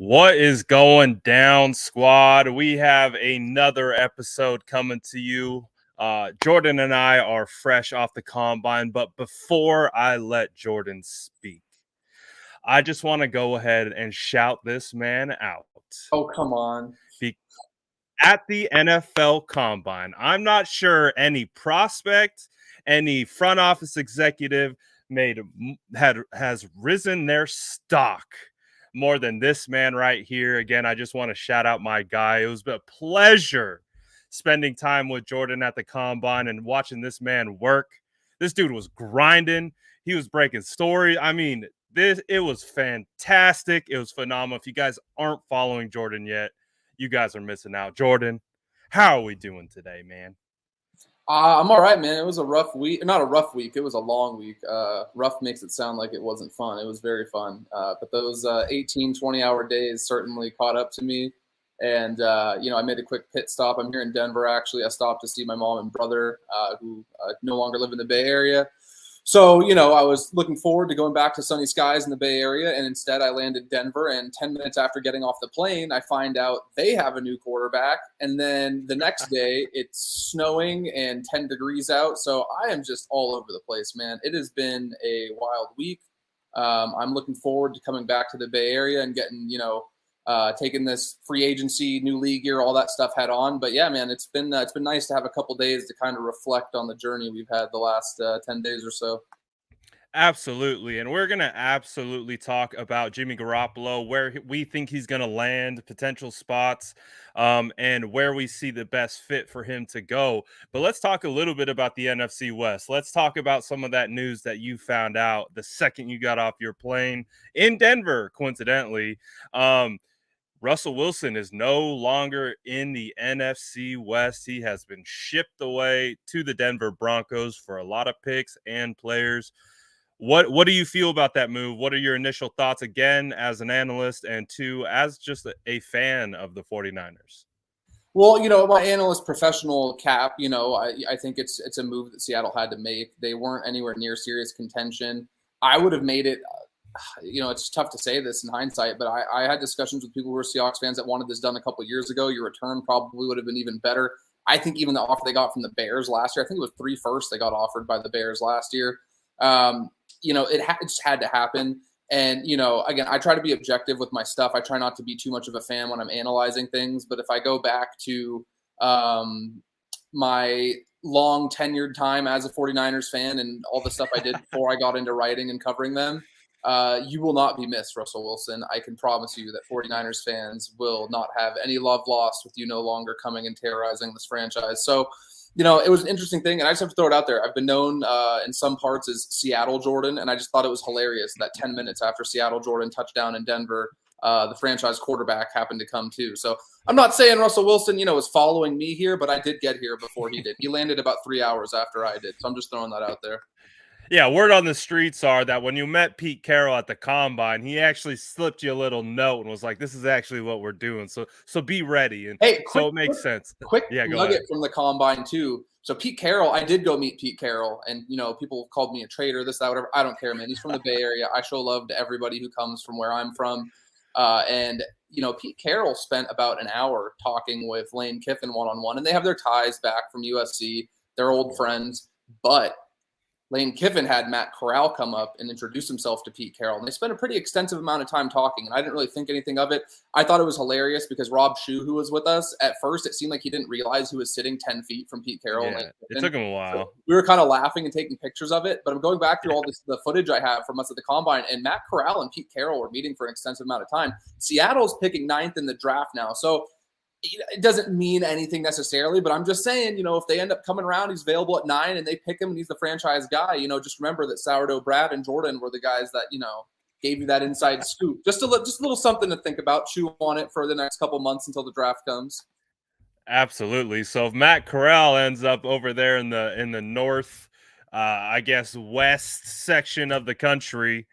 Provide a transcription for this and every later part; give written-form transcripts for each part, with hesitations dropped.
What is going down, squad? We have another episode coming to you. Jordan and I are fresh off the combine, but before I let Jordan speak, I just want to go ahead and shout this man out. Oh, come on. Be- At the NFL combine, I'm not sure any prospect, any front office executive has risen their stock more than this man right here. Again, I just want to shout out my guy. It was a pleasure spending time with Jordan at the combine and watching this man work. This dude was grinding. He was breaking stories. I mean, it was fantastic. It was phenomenal. If you guys aren't following Jordan yet, you guys are missing out. Jordan, how are we doing today, man? I'm all right, man. It was a rough week. Not a rough week. It was a long week. Rough makes it sound like it wasn't fun. It was very fun. But those 18, 20-hour days certainly caught up to me. And, I made a quick pit stop. I'm here in Denver, actually. I stopped to see my mom and brother who no longer live in the Bay Area. So, I was looking forward to going back to sunny skies in the Bay Area, and instead I landed Denver, and 10 minutes after getting off the plane, I find out they have a new quarterback, and then the next day it's snowing and 10 degrees out, so I am just all over the place, man. It has been a wild week. I'm looking forward to coming back to the Bay Area and getting, taking this free agency, new league year, all that stuff head on. But yeah, man, it's been nice to have a couple days to kind of reflect on the journey we've had the last 10 days or so. Absolutely. And we're going to absolutely talk about Jimmy Garoppolo, where we think he's going to land, potential spots, and where we see the best fit for him to go. But let's talk a little bit about the NFC West. Let's talk about some of that news that you found out the second you got off your plane in Denver, coincidentally. Russell Wilson is no longer in the NFC West. He has been shipped away to the Denver Broncos for a lot of picks and players. What do you feel about that move? What are your initial thoughts, again, as an analyst, and two, as just a fan of the 49ers? Well, my analyst professional cap, I think it's a move that Seattle had to make. They weren't anywhere near serious contention. I would have made it. It's tough to say this in hindsight, but I had discussions with people who were Seahawks fans that wanted this done a couple of years ago. Your return probably would have been even better. I think even the offer they got from the Bears last year, I think it was 3 firsts they got offered by the Bears last year. It just had to happen. And, again, I try to be objective with my stuff. I try not to be too much of a fan when I'm analyzing things. But if I go back to my long tenured time as a 49ers fan and all the stuff I did before I got into writing and covering them, you will not be missed, Russell Wilson. I can promise you that 49ers fans will not have any love lost with you no longer coming and terrorizing this franchise. So, it was an interesting thing, and I just have to throw it out there. I've been known in some parts as Seattle Jordan, and I just thought it was hilarious that 10 minutes after Seattle Jordan touchdown in Denver, the franchise quarterback happened to come too. So I'm not saying Russell Wilson, is following me here, but I did get here before he did. He landed about 3 hours after I did, so I'm just throwing that out there. Yeah, word on the streets are that when you met Pete Carroll at the combine, he actually slipped you a little note and was like, "This is actually what we're doing, so be ready." And so it makes sense. Quick nugget from the combine too. So Pete Carroll, I did go meet Pete Carroll, and people called me a traitor, this, that, whatever. I don't care, man. He's from the Bay Area. I show love to everybody who comes from where I'm from. And Pete Carroll spent about an hour talking with Lane Kiffin one-on-one, and they have their ties back from USC. They're old friends, but Lane Kiffin had Matt Corral come up and introduce himself to Pete Carroll. And they spent a pretty extensive amount of time talking, and I didn't really think anything of it. I thought it was hilarious because Rob Shue, who was with us, at first it seemed like he didn't realize who was sitting 10 feet from Pete Carroll. Yeah, it took him a while. So we were kind of laughing and taking pictures of it, but I'm going back through all the footage I have from us at the Combine, and Matt Corral and Pete Carroll were meeting for an extensive amount of time. Seattle's picking 9th in the draft now. So it doesn't mean anything necessarily, but I'm just saying, if they end up coming around, he's available at 9 and they pick him and he's the franchise guy, just remember that Sourdough Brad and Jordan were the guys that, gave you that inside scoop. Just a little something to think about, chew on it for the next couple months until the draft comes. Absolutely. So if Matt Corral ends up over there in the north, I guess, west section of the country,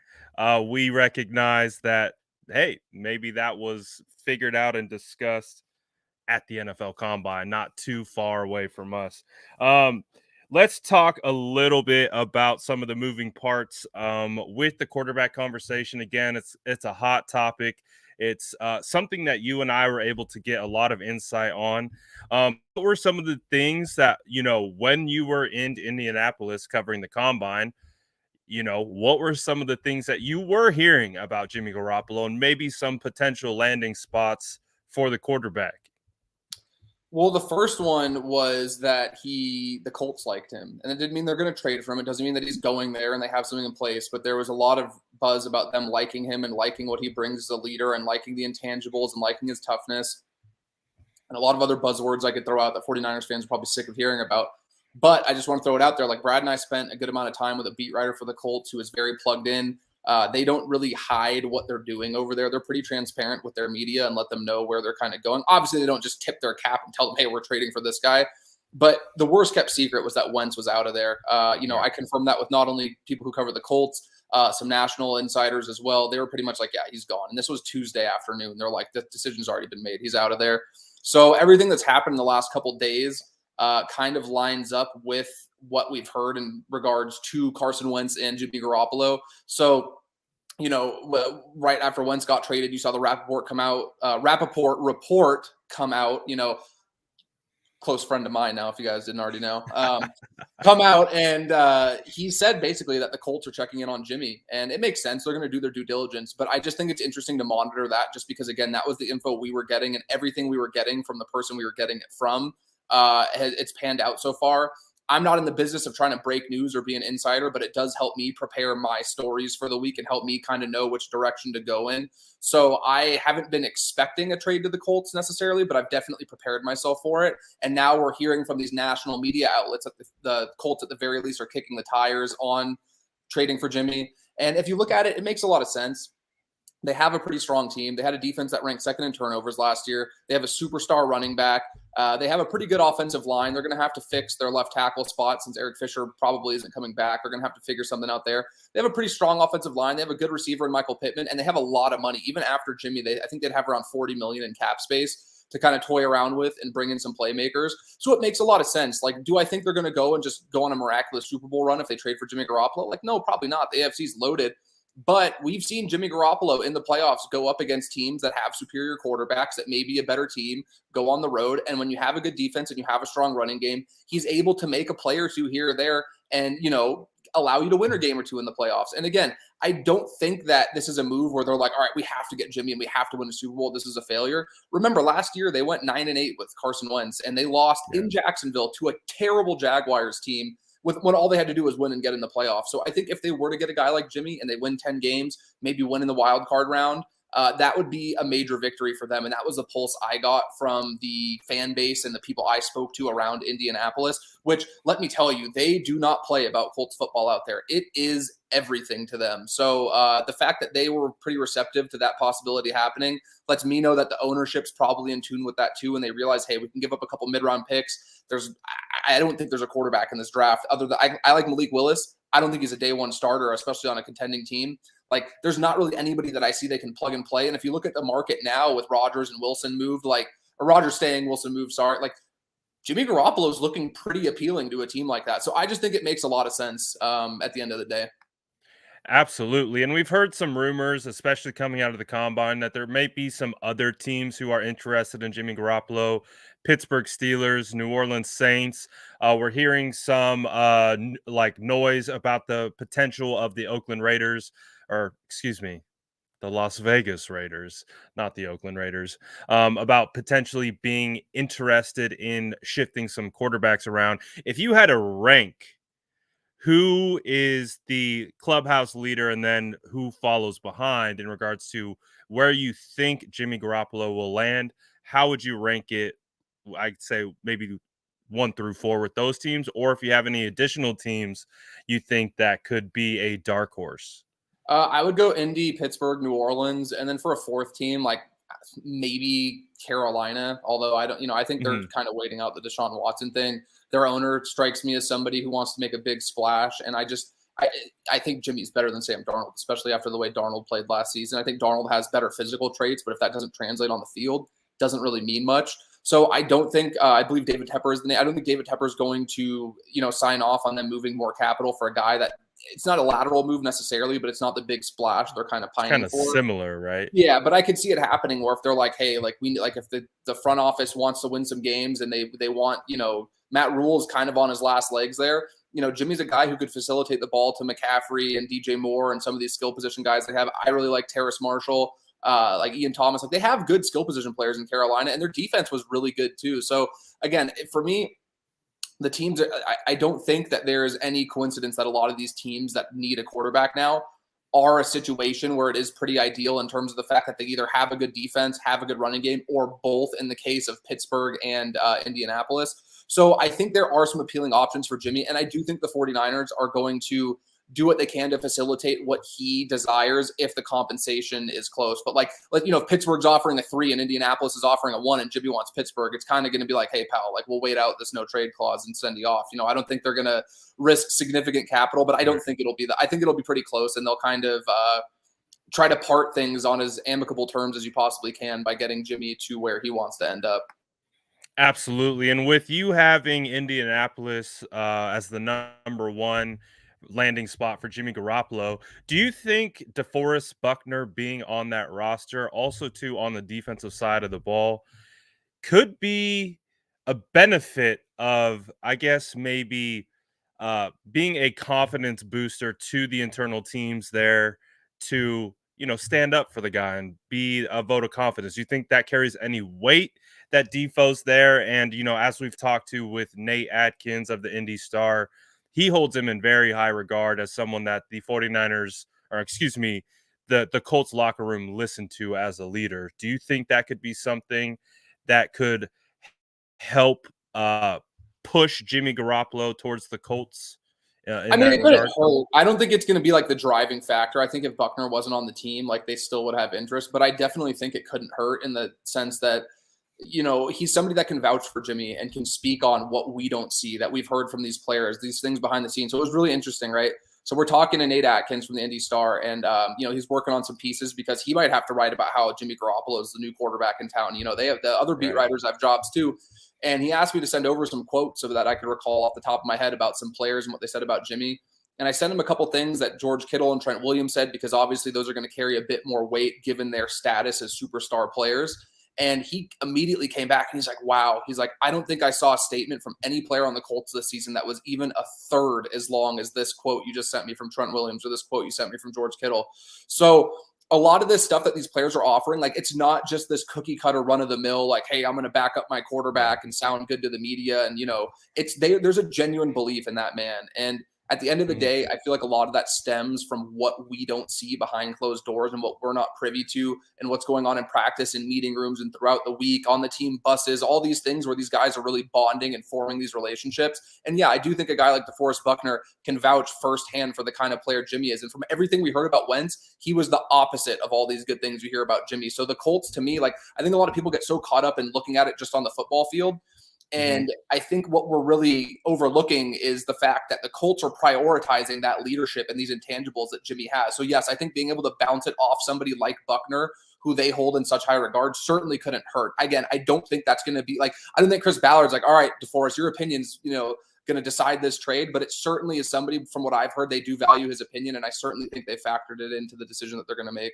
we recognize that, hey, maybe that was figured out and discussed at the NFL Combine, not too far away from us. Let's talk a little bit about some of the moving parts with the quarterback conversation. Again, it's a hot topic. It's something that you and I were able to get a lot of insight on. What were some of the things that, when you were in Indianapolis covering the combine, what were some of the things that you were hearing about Jimmy Garoppolo and maybe some potential landing spots for the quarterback? Well, the first one was that the Colts liked him, and it didn't mean they're going to trade for him. It doesn't mean that he's going there and they have something in place, but there was a lot of buzz about them liking him and liking what he brings as a leader and liking the intangibles and liking his toughness and a lot of other buzzwords I could throw out that 49ers fans are probably sick of hearing about. But I just want to throw it out there. Like, Brad and I spent a good amount of time with a beat writer for the Colts who is very plugged in. They don't really hide what they're doing over there. They're pretty transparent with their media and let them know where they're kind of going. Obviously, they don't just tip their cap and tell them, hey, we're trading for this guy. But the worst kept secret was that Wentz was out of there. I confirmed that with not only people who cover the Colts, some national insiders as well. They were pretty much like, yeah, he's gone. And this was Tuesday afternoon. They're like, the decision's already been made. He's out of there. So everything that's happened in the last couple of days kind of lines up with what we've heard in regards to Carson Wentz and Jimmy Garoppolo. So, right after Wentz got traded, you saw the Rappaport report come out, close friend of mine now, if you guys didn't already know, come out. And he said basically that the Colts are checking in on Jimmy. And it makes sense. They're going to do their due diligence. But I just think it's interesting to monitor that just because, again, that was the info we were getting and everything we were getting from the person we were getting it from. It's panned out so far. I'm not in the business of trying to break news or be an insider, but it does help me prepare my stories for the week and help me kind of know which direction to go in. So I haven't been expecting a trade to the Colts necessarily, but I've definitely prepared myself for it. And now we're hearing from these national media outlets that the Colts at the very least are kicking the tires on trading for Jimmy. And if you look at it, it makes a lot of sense. They have a pretty strong team. They had a defense that ranked second in turnovers last year. They have a superstar running back. They have a pretty good offensive line. They're going to have to fix their left tackle spot since Eric Fisher probably isn't coming back. They're going to have to figure something out there. They have a pretty strong offensive line. They have a good receiver in Michael Pittman, and they have a lot of money. Even after Jimmy, I think they'd have around $40 million in cap space to kind of toy around with and bring in some playmakers. So it makes a lot of sense. Like, do I think they're going to go and just go on a miraculous Super Bowl run if they trade for Jimmy Garoppolo? Like, no, probably not. The AFC's loaded. But we've seen Jimmy Garoppolo in the playoffs go up against teams that have superior quarterbacks, that may be a better team, go on the road. And when you have a good defense and you have a strong running game, he's able to make a play or two here or there and, allow you to win a game or two in the playoffs. And again, I don't think that this is a move where they're like, all right, we have to get Jimmy and we have to win a Super Bowl. This is a failure. Remember, last year they went 9-8 with Carson Wentz and they lost in Jacksonville to a terrible Jaguars team when all they had to do was win and get in the playoffs. So I think if they were to get a guy like Jimmy and they win 10 games, maybe win in the wild card round, that would be a major victory for them. And that was the pulse I got from the fan base and the people I spoke to around Indianapolis, which, let me tell you, they do not play about Colts football out there. It is everything to them. So the fact that they were pretty receptive to that possibility happening lets me know that the ownership's probably in tune with that too. And they realize, hey, we can give up a couple mid-round picks. I don't think there's a quarterback in this draft other than I like Malik Willis. I don't think he's a day one starter, especially on a contending team. Like, there's not really anybody that I see they can plug and play. And if you look at the market now with Rodgers and Wilson moved, or Rodgers staying, Wilson moved, Jimmy Garoppolo is looking pretty appealing to a team like that. So I just think it makes a lot of sense at the end of the day. Absolutely. And we've heard some rumors, especially coming out of the combine, that there may be some other teams who are interested in Jimmy Garoppolo. Pittsburgh Steelers, New Orleans Saints. We're hearing some noise about the potential of the Oakland Raiders, or excuse me, the Las Vegas Raiders, not the Oakland Raiders, about potentially being interested in shifting some quarterbacks around. If you had to rank who is the clubhouse leader and then who follows behind in regards to where you think Jimmy Garoppolo will land, how would you rank it? I'd say maybe 1 through 4 with those teams, or if you have any additional teams you think that could be a dark horse. I would go Indy, Pittsburgh, New Orleans, and then for a fourth team, maybe Carolina. Although I think they're kind of waiting out the Deshaun Watson thing. Their owner strikes me as somebody who wants to make a big splash, and I think Jimmy's better than Sam Darnold, especially after the way Darnold played last season. I think Darnold has better physical traits, but if that doesn't translate on the field, it doesn't really mean much. So I don't think I believe David Tepper is the name. I don't think David Tepper is going to sign off on them moving more capital for a guy that it's not a lateral move necessarily, but it's not the big splash they're kind of It's kind pining of for. similar, right? Yeah, but I could see it happening where if they're like, hey, like like if the front office wants to win some games and they want, Matt Rule is kind of on his last legs there. Jimmy's a guy who could facilitate the ball to McCaffrey and DJ Moore and some of these skill position guys they have. I really like Terrace Marshall, like Ian Thomas. Like they have good skill position players in Carolina, and their defense was really good too. So again, for me, the teams, I don't think that there is any coincidence that a lot of these teams that need a quarterback now are a situation where it is pretty ideal in terms of the fact that they either have a good defense, have a good running game, or both in the case of Pittsburgh and Indianapolis. So I think there are some appealing options for Jimmy. And I do think the 49ers are going to do what they can to facilitate what he desires if the compensation is close. But if Pittsburgh's offering a 3 and Indianapolis is offering a 1 and Jimmy wants Pittsburgh, it's kind of going to be like, hey, pal, like we'll wait out this no trade clause and send you off. I don't think they're going to risk significant capital, but I don't think it'll be I think it'll be pretty close, and they'll kind of try to part things on as amicable terms as you possibly can by getting Jimmy to where he wants to end up. Absolutely. And with you having Indianapolis as the number one landing spot for Jimmy Garoppolo, do you think DeForest Buckner being on that roster, also too on the defensive side of the ball, could be a benefit of, I guess, maybe being a confidence booster to the internal teams there to, stand up for the guy and be a vote of confidence? You think that carries any weight that Defoe's there? And, as we've talked to with Nate Atkins of the Indy Star, he holds him in very high regard as someone that the 49ers, or excuse me, the Colts locker room listened to as a leader. Do you think that could be something that could help push Jimmy Garoppolo towards the Colts I in mean, that it couldn't regard? hurt. I don't think it's going to be like the driving factor. I think if Buckner wasn't on the team, like they still would have interest. But I definitely think it couldn't hurt in the sense that he's somebody that can vouch for Jimmy and can speak on what we don't see that we've heard from these players, these things behind the scenes. So it was really interesting, right? So we're talking to Nate Atkins from the Indy Star, and he's working on some pieces because he might have to write about how Jimmy Garoppolo is the new quarterback in town. They have the other beat Right. writers have jobs too, and he asked me to send over some quotes so that I could recall off the top of my head about some players and what they said about Jimmy. And I sent him a couple things that George Kittle and Trent Williams said because obviously those are going to carry a bit more weight given their status as superstar players. And he immediately came back and he's like, wow. He's like, I don't think I saw a statement from any player on the Colts this season that was even a third as long as this quote you just sent me from Trent Williams or this quote you sent me from George Kittle. So a lot of this stuff that these players are offering, like it's not just this cookie cutter run of the mill, like, hey, I'm going to back up my quarterback and sound good to the media. And, there's a genuine belief in that man. And at the end of the day, I feel like a lot of that stems from what we don't see behind closed doors and what we're not privy to and what's going on in practice and meeting rooms and throughout the week on the team buses, all these things where these guys are really bonding and forming these relationships. And yeah, I do think a guy like DeForest Buckner can vouch firsthand for the kind of player Jimmy is. And from everything we heard about Wentz, he was the opposite of all these good things we hear about Jimmy. So the Colts, to me, like I think a lot of people get so caught up in looking at it just on the football field. And I think what we're really overlooking is the fact that the Colts are prioritizing that leadership and these intangibles that Jimmy has. So, yes, I think being able to bounce it off somebody like Buckner, who they hold in such high regard, certainly couldn't hurt. Again, I don't think that's going to be like – I don't think Chris Ballard's like, all right, DeForest, your opinion's, going to decide this trade. But it certainly is somebody, from what I've heard, they do value his opinion. And I certainly think they factored it into the decision that they're going to make.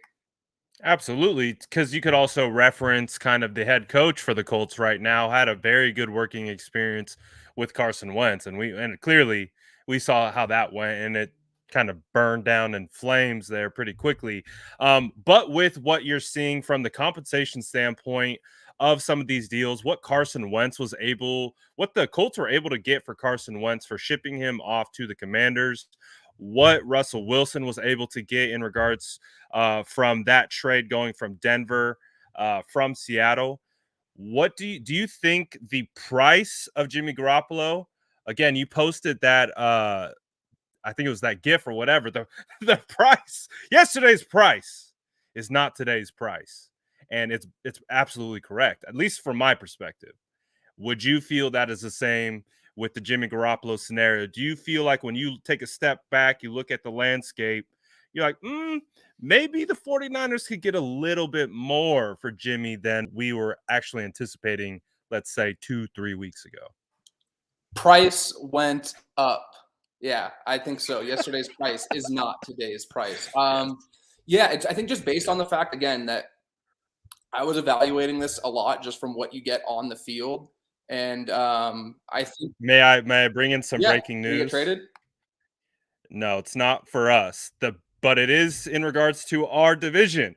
Absolutely, because you could also reference kind of the head coach for the Colts right now had a very good working experience with Carson Wentz, and clearly we saw how that went, and it kind of burned down in flames there pretty quickly. But with what you're seeing from the compensation standpoint of some of these deals, what the Colts were able to get for Carson Wentz for shipping him off to the Commanders, what Russell Wilson was able to get in regards from that trade going from Denver, from Seattle. What do you think the price of Jimmy Garoppolo? Again, you posted that I think it was that GIF or whatever. The price, yesterday's price is not today's price. And it's absolutely correct, at least from my perspective. Would you feel that is the same with the Jimmy Garoppolo scenario? Do you feel like when you take a step back, you look at the landscape, you're like, maybe the 49ers could get a little bit more for Jimmy than we were actually anticipating, let's say 2-3 weeks ago? Price went up Yeah, I think so. Yesterday's price is not today's price. Yes. Yeah, I think just based on the fact again that I was evaluating this a lot just from what you get on the field, and I think May I bring in some yeah, breaking can you get news? traded? No, it's not for us. But it is in regards to our division.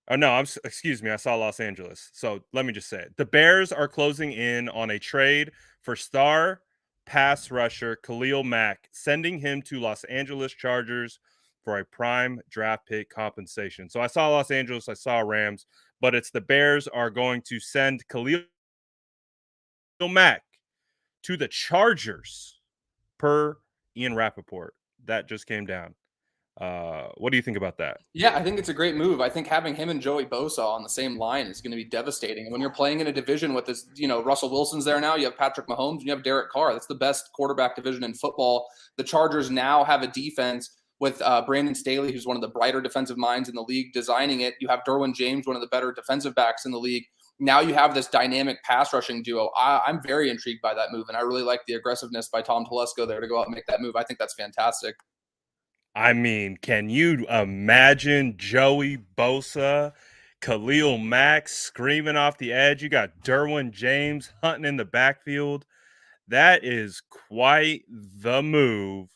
Oh no, excuse me. I saw Los Angeles. So let me just say it. The Bears are closing in on a trade for star pass rusher Khalil Mack, sending him to Los Angeles Chargers for a prime draft pick compensation. So I saw Los Angeles, I saw Rams, but it's the Bears are going to send Khalil Mack to the Chargers per Ian Rappaport. That just came down. What do you think about that? Yeah, I think it's a great move. I think having him and Joey Bosa on the same line is going to be devastating. When you're playing in a division with this, Russell Wilson's there now, you have Patrick Mahomes, and you have Derek Carr. That's the best quarterback division in football. The Chargers now have a defense with Brandon Staley, who's one of the brighter defensive minds in the league, designing it. You have Derwin James, one of the better defensive backs in the league. Now you have this dynamic pass rushing duo. I'm very intrigued by that move, and I really like the aggressiveness by Tom Telesco there to go out and make that move. I think that's fantastic. I mean, can you imagine Joey Bosa, Khalil Mack screaming off the edge? You got Derwin James hunting in the backfield. That is quite the move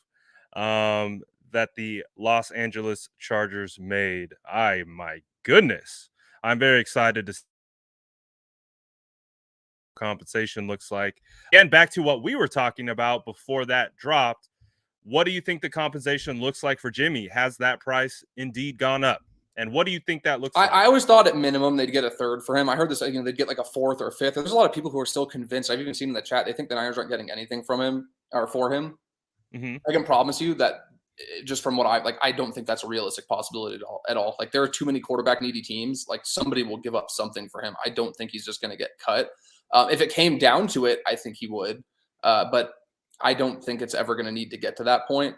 that the Los Angeles Chargers made. My goodness. I'm very excited to see what compensation looks like. Again, back to what we were talking about before that dropped. What do you think the compensation looks like for Jimmy? Has that price indeed gone up? And what do you think that looks like? I always thought at minimum they'd get a third for him. I heard this, they'd get like a fourth or a fifth. There's a lot of people who are still convinced. I've even seen in the chat, they think the Niners aren't getting anything from him or for him. Mhm. I can promise you that just from what I don't think that's a realistic possibility at all. Like there are too many quarterback needy teams. Like somebody will give up something for him. I don't think he's just going to get cut. If it came down to it, I think he would. But I don't think it's ever going to need to get to that point.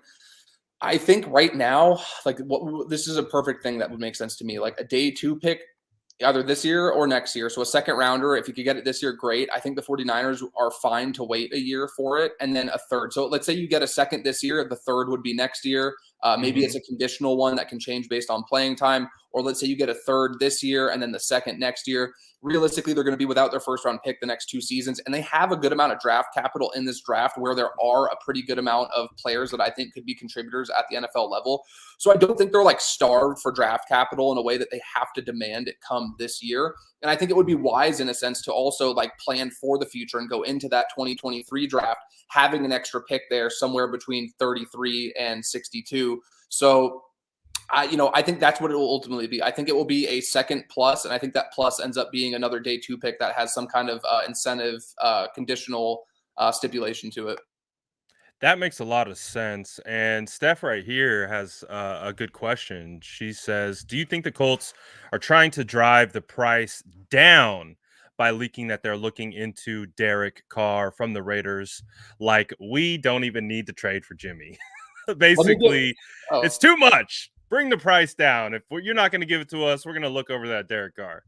I think right now, like this is a perfect thing that would make sense to me. Like a day 2 pick, either this year or next year. So a second rounder, if you could get it this year, great. I think the 49ers are fine to wait a year for it, and then a third. So let's say you get a second this year, the third would be next year. Maybe it's Mhm. a conditional one that can change based on playing time. Or let's say you get a third this year and then the second next year. Realistically, they're going to be without their first round pick the next 2 seasons. And they have a good amount of draft capital in this draft where there are a pretty good amount of players that I think could be contributors at the NFL level. So I don't think they're like starved for draft capital in a way that they have to demand it come this year. And I think it would be wise in a sense to also like plan for the future and go into that 2023 draft, having an extra pick there somewhere between 33 and 62. So I think that's what it will ultimately be. I think it will be a second plus, and I think that plus ends up being another day 2 pick that has some kind of incentive, conditional stipulation to it. That makes a lot of sense. And Steph right here has a good question. She says, "Do you think the Colts are trying to drive the price down by leaking that they're looking into Derek Carr from the Raiders? Like we don't even need to trade for Jimmy. Let me get. Basically, it's Oh, too much. Bring the price down. If you're not going to give it to us, we're going to look over that Derek Carr."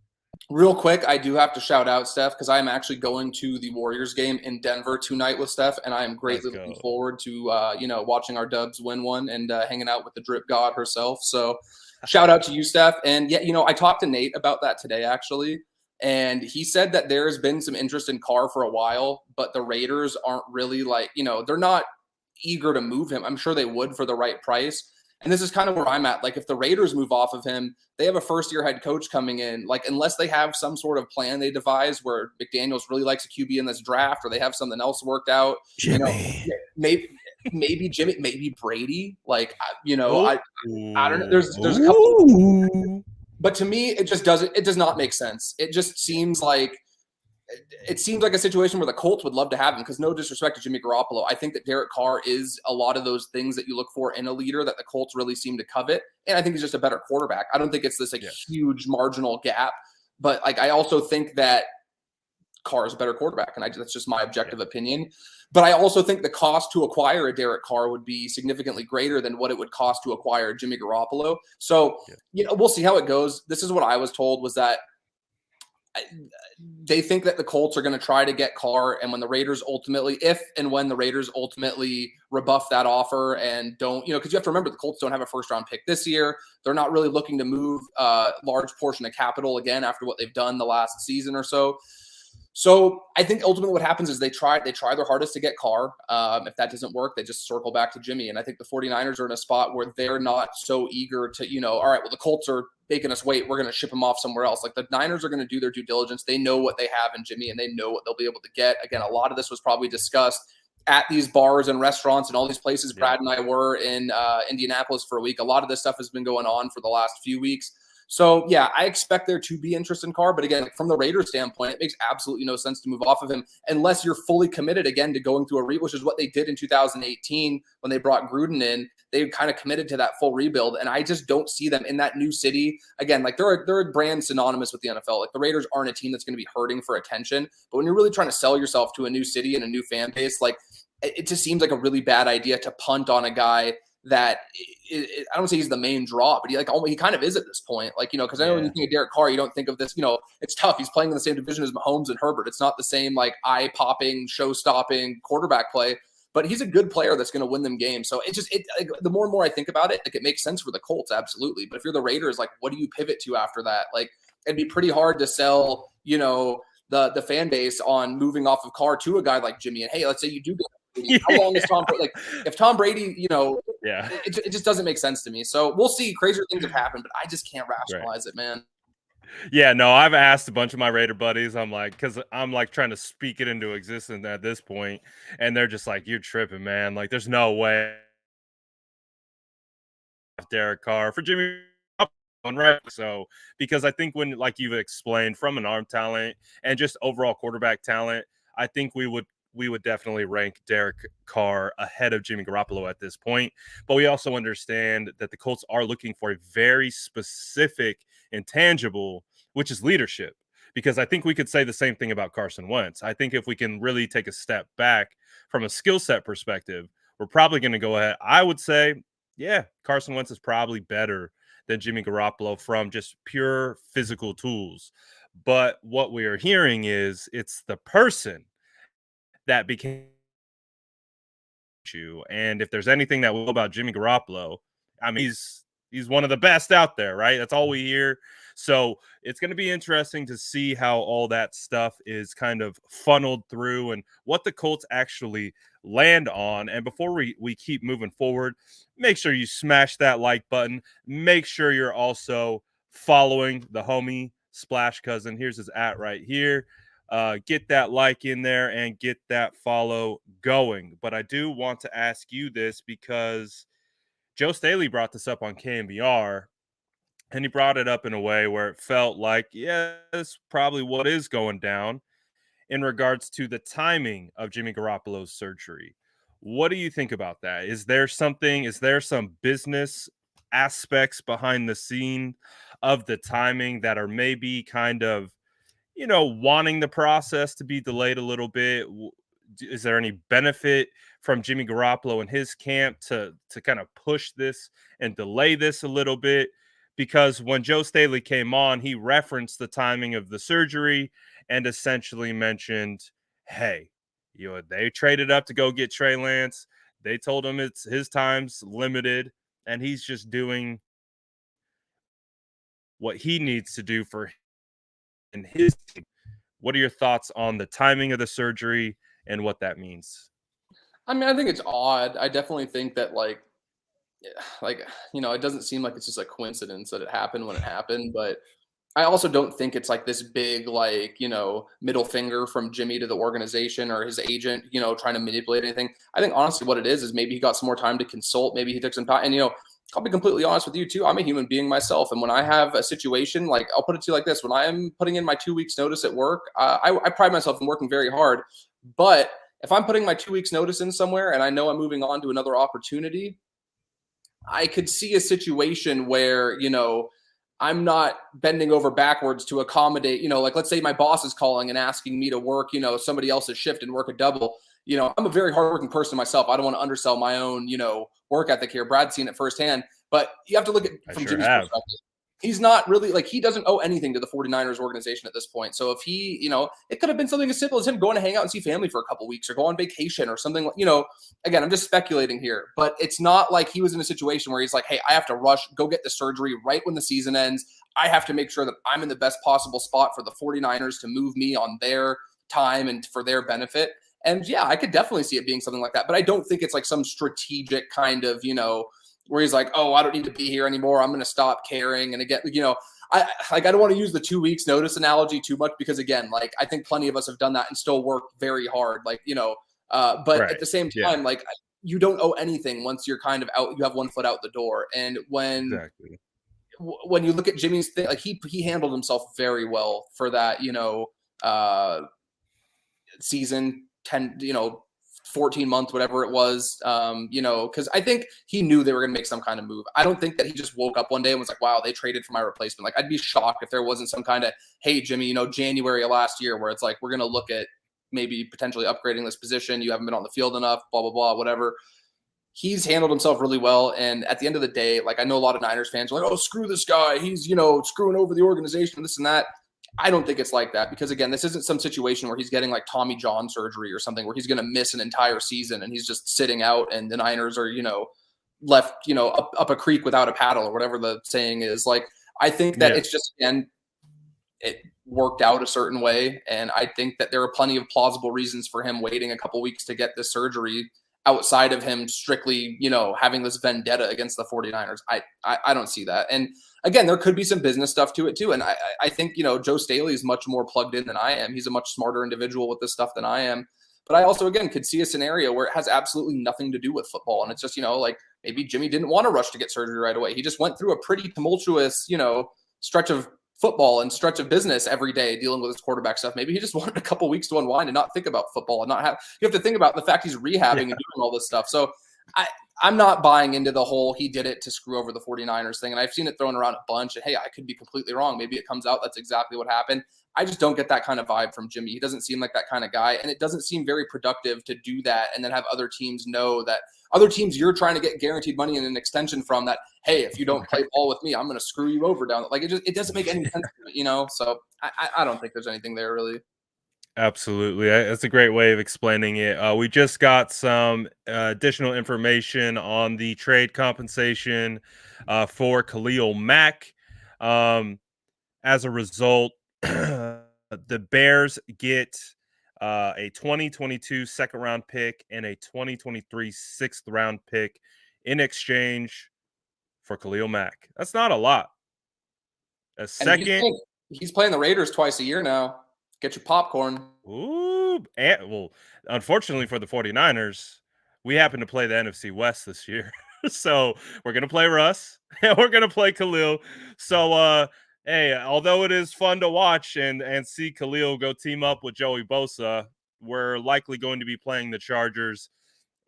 real quick, I do have to shout out Steph because I am actually going to the Warriors game in Denver tonight with Steph, and I am Let's greatly looking go. forward to watching our Dubs win one and hanging out with the Drip God herself. So, shout out to you, Steph. And yeah, I talked to Nate about that today actually, and he said that there has been some interest in Carr for a while, but the Raiders aren't really like they're not eager to move him. I'm sure they would for the right price. And this is kind of where I'm at. Like, if the Raiders move off of him, they have a first-year head coach coming in. Like, unless they have some sort of plan they devise where McDaniels really likes a QB in this draft, or they have something else worked out, you know, Jimmy. maybe Jimmy, maybe Brady. Like, Oh. I don't know. There's a couple, Ooh. but to me, it just doesn't. It does not make sense. It seems like a situation where the Colts would love to have him because no disrespect to Jimmy Garoppolo. I think that Derek Carr is a lot of those things that you look for in a leader that the Colts really seem to covet. And I think he's just a better quarterback. I don't think it's this like Yes. huge marginal gap, but like I also think that Carr is a better quarterback. And that's just my Yeah. objective opinion. But I also think the cost to acquire a Derek Carr would be significantly greater than what it would cost to acquire Jimmy Garoppolo. So, Yeah. we'll see how it goes. This is what I was told was that they think that the Colts are going to try to get Carr, and when the Raiders ultimately, if and when the Raiders ultimately rebuff that offer and don't, because you have to remember the Colts don't have a first round pick this year. They're not really looking to move a large portion of capital again after what they've done the last season or so. So I think ultimately what happens is they try their hardest to get Carr. If that doesn't work, they just circle back to Jimmy. And I think the 49ers are in a spot where they're not so eager to, all right, well, the Colts are making us wait. We're going to ship him off somewhere else. Like the Niners are going to do their due diligence. They know what they have in Jimmy and they know what they'll be able to get. Again, a lot of this was probably discussed at these bars and restaurants and all these places Brad and I were in Indianapolis for a week. A lot of this stuff has been going on for the last few weeks. So, yeah, I expect there to be interest in Carr. But again, from the Raiders standpoint, it makes absolutely no sense to move off of him unless you're fully committed, again, to going through a rebuild, which is what they did in 2018 when they brought Gruden in. They kind of committed to that full rebuild. And I just don't see them in that new city. Again, like they're a brand synonymous with the NFL. Like the Raiders aren't a team that's going to be hurting for attention. But when you're really trying to sell yourself to a new city and a new fan base, like it just seems like a really bad idea to punt on a guy that I don't say he's the main draw, but he kind of is at this point. Like, because I know when you think of Derek Carr, you don't think of this, it's tough. He's playing in the same division as Mahomes and Herbert. It's not the same like eye-popping, show-stopping quarterback play, but he's a good player that's going to win them games. So like, the more and more I think about it, like it makes sense for the Colts, absolutely. But if you're the Raiders, like what do you pivot to after that? Like it'd be pretty hard to sell, the fan base on moving off of Carr to a guy like Jimmy. And hey, let's say you do get how long is Tom Brady? Like if Tom Brady, it just doesn't make sense to me. So we'll see. Crazier things have happened, but I just can't rationalize it, man. Yeah, no, I've asked a bunch of my Raider buddies. I'm like, because I'm like trying to speak it into existence at this point, and they're just like, "You're tripping, man! Like, there's no way." Derek Carr for Jimmy, right? So because I think when, like you've explained, from an arm talent and just overall quarterback talent, I think we would definitely rank Derek Carr ahead of Jimmy Garoppolo at this point. But we also understand that the Colts are looking for a very specific intangible, which is leadership. Because I think we could say the same thing about Carson Wentz. I think if we can really take a step back from a skill set perspective, we're probably going to go ahead. I would say, yeah, Carson Wentz is probably better than Jimmy Garoppolo from just pure physical tools. But what we are hearing is it's the person that became you. And if there's anything that we know about Jimmy Garoppolo, I mean, he's one of the best out there, right? That's all we hear. So it's going to be interesting to see how all that stuff is kind of funneled through and what the Colts actually land on. And before we keep moving forward, make sure you smash that like button. Make sure you're also following the homie Splash Cousin. Here's his @ right here. Get that like in there and get that follow going. But I do want to ask you this because Joe Staley brought this up on KMBR, and he brought it up in a way where it felt like, yeah, that's probably what is going down in regards to the timing of Jimmy Garoppolo's surgery. What do you think about that? Is there some business aspects behind the scene of the timing that are maybe kind of, wanting the process to be delayed a little bit? Is there any benefit from Jimmy Garoppolo and his camp to kind of push this and delay this a little bit? Because when Joe Staley came on, he referenced the timing of the surgery and essentially mentioned, hey, they traded up to go get Trey Lance. They told him it's his time's limited, and he's just doing what he needs to do for and his team. What are your thoughts on the timing of the surgery and what that means? I mean, I think it's odd. I definitely think that it doesn't seem like it's just a coincidence that it happened when it happened, but I also don't think it's like this big, middle finger from Jimmy to the organization or his agent, trying to manipulate anything. I think honestly what it is maybe he got some more time to consult. Maybe he took some time. And, I'll be completely honest with you too. I'm a human being myself. And when I have a situation, like I'll put it to you like this, when I am putting in my 2 weeks notice at work, I pride myself in working very hard. But if I'm putting my 2 weeks notice in somewhere and I know I'm moving on to another opportunity, I could see a situation where, I'm not bending over backwards to accommodate, like let's say my boss is calling and asking me to work, somebody else's shift and work a double. I'm a very hardworking person myself. I don't want to undersell my own, work ethic here. Brad's seen it firsthand, but you have to look at it from Jimmy's perspective. he's not really like, he doesn't owe anything to the 49ers organization at this point. So if he, it could have been something as simple as him going to hang out and see family for a couple weeks or go on vacation or something. Again, I'm just speculating here, but it's not like he was in a situation where he's like, hey, I have to rush, go get the surgery right when the season ends. I have to make sure that I'm in the best possible spot for the 49ers to move me on their time and for their benefit. And yeah, I could definitely see it being something like that, but I don't think it's like some strategic kind of, where he's like, oh, I don't need to be here anymore. I'm going to stop caring. And again, I don't want to use the 2 weeks notice analogy too much because again, like I think plenty of us have done that and still worked very hard. But Right. at the same time, Yeah, like you don't owe anything once you're kind of out, you have one foot out the door. And exactly. when you look at Jimmy's thing, like he handled himself very well for that, uh, season 10, 14 months, whatever it was, because I think he knew they were going to make some kind of move. I don't think that he just woke up one day and was like, wow, they traded for my replacement. Like, I'd be shocked if there wasn't some kind of, hey, Jimmy, January of last year where it's like, we're going to look at maybe potentially upgrading this position. You haven't been on the field enough, blah, blah, blah, whatever. He's handled himself really well. And at the end of the day, like, I know a lot of Niners fans are like, oh, screw this guy. He's, screwing over the organization, this and that. I don't think it's like that because, again, this isn't some situation where he's getting like Tommy John surgery or something where he's going to miss an entire season and he's just sitting out and the Niners are, left, up a creek without a paddle or whatever the saying is. Like, I think that it's just, again, it worked out a certain way. And I think that there are plenty of plausible reasons for him waiting a couple weeks to get this surgery outside of him strictly, having this vendetta against the 49ers. I don't see that. And again, there could be some business stuff to it too. And I think, Joe Staley is much more plugged in than I am. He's a much smarter individual with this stuff than I am. But I also, again, could see a scenario where it has absolutely nothing to do with football. And it's just, like maybe Jimmy didn't want to rush to get surgery right away. He just went through a pretty tumultuous, stretch of football and stretch of business every day dealing with his quarterback stuff. Maybe he just wanted a couple weeks to unwind and not think about football and not have, you have to think about the fact he's rehabbing and doing all this stuff. So I'm not buying into the whole he did it to screw over the 49ers thing. And I've seen it thrown around a bunch. And hey, I could be completely wrong. Maybe it comes out that's exactly what happened. I just don't get that kind of vibe from Jimmy. He doesn't seem like that kind of guy. And it doesn't seem very productive to do that and then have other teams know that other teams you're trying to get guaranteed money and an extension from that, hey, if you don't play ball with me, I'm going to screw you over down. Like it doesn't make any sense to me, So I don't think there's anything there really. Absolutely. That's a great way of explaining it. We just got some additional information on the trade compensation for Khalil Mack. As a result, the Bears get a 2022 second round pick and a 2023 sixth round pick in exchange for Khalil Mack. That's not a lot. A second. He's playing the Raiders twice a year now. Get your popcorn. Ooh, well, unfortunately for the 49ers, we happen to play the NFC West this year. So we're going to play Russ and we're going to play Khalil. So, hey, although it is fun to watch and see Khalil go team up with Joey Bosa, we're likely going to be playing the Chargers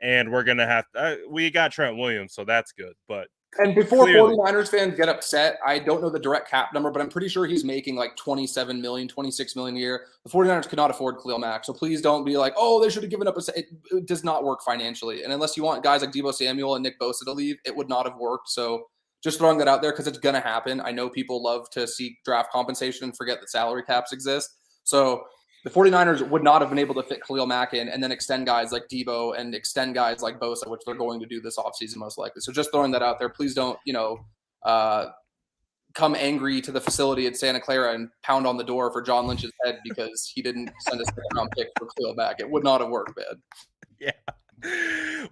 and we're going to have we got Trent Williams, so that's good. But and before 49ers fans get upset, I don't know the direct cap number, but I'm pretty sure he's making like 27 million, 26 million a year. The 49ers could not afford Khalil Mack. So please don't be like, oh, they should have given up. It does not work financially. And unless you want guys like Deebo Samuel and Nick Bosa to leave, it would not have worked. So just throwing that out there because it's going to happen. I know people love to seek draft compensation and forget that salary caps exist. So the 49ers would not have been able to fit Khalil Mack in and then extend guys like Deebo and extend guys like Bosa, which they're going to do this offseason most likely. So just throwing that out there. Please don't, come angry to the facility at Santa Clara and pound on the door for John Lynch's head because he didn't send a second-round pick for Khalil Mack. It would not have worked, man. Yeah.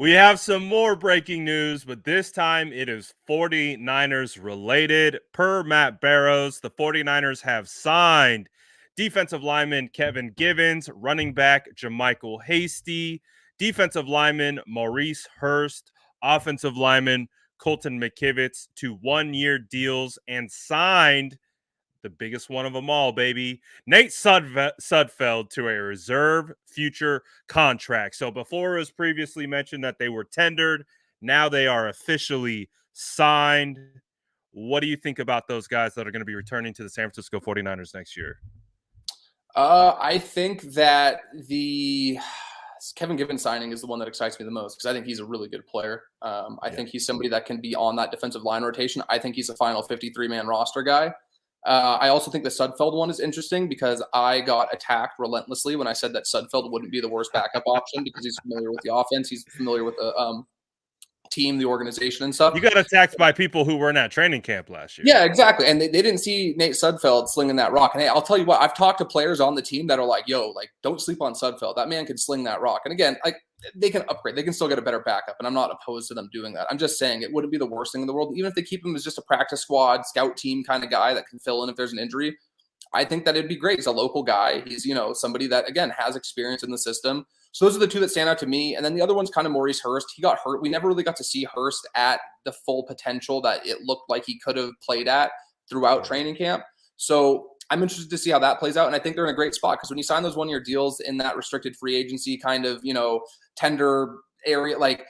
We have some more breaking news, but this time it is 49ers related. Per Matt Barrows, the 49ers have signed defensive lineman Kevin Givens, running back JaMycal Hasty, defensive lineman Maurice Hurst, offensive lineman Colton McKivitz to 1-year deals, and signed the biggest one of them all, baby, Nate Sudfeld to a reserve future contract. So before it was previously mentioned that they were tendered, now they are officially signed. What do you think about those guys that are going to be returning to the San Francisco 49ers next year? I think that the Kevin Gibbons signing is the one that excites me the most because I think he's a really good player. I Yeah. think he's somebody that can be on that defensive line rotation. I think he's a final 53-man roster guy. I also think the Sudfeld one is interesting because I got attacked relentlessly when I said that Sudfeld wouldn't be the worst backup option because he's familiar with the offense, he's familiar with the team, the organization, and stuff. You got attacked by people who weren't at training camp last year. Yeah, exactly. And they didn't see Nate Sudfeld slinging that rock. And hey, I'll tell you what, I've talked to players on the team that are like, yo, like, don't sleep on Sudfeld. That man can sling that rock. And again, like, they can upgrade. They can still get a better backup. And I'm not opposed to them doing that. I'm just saying it wouldn't be the worst thing in the world. Even if they keep him as just a practice squad, scout team kind of guy that can fill in if there's an injury, I think that it'd be great. He's a local guy. He's, somebody that, again, has experience in the system. So those are the two that stand out to me. And then the other one's kind of Maurice Hurst. He got hurt. We never really got to see Hurst at the full potential that it looked like he could have played at throughout training camp. So I'm interested to see how that plays out. And I think they're in a great spot because when you sign those one-year deals in that restricted free agency kind of, tender area, like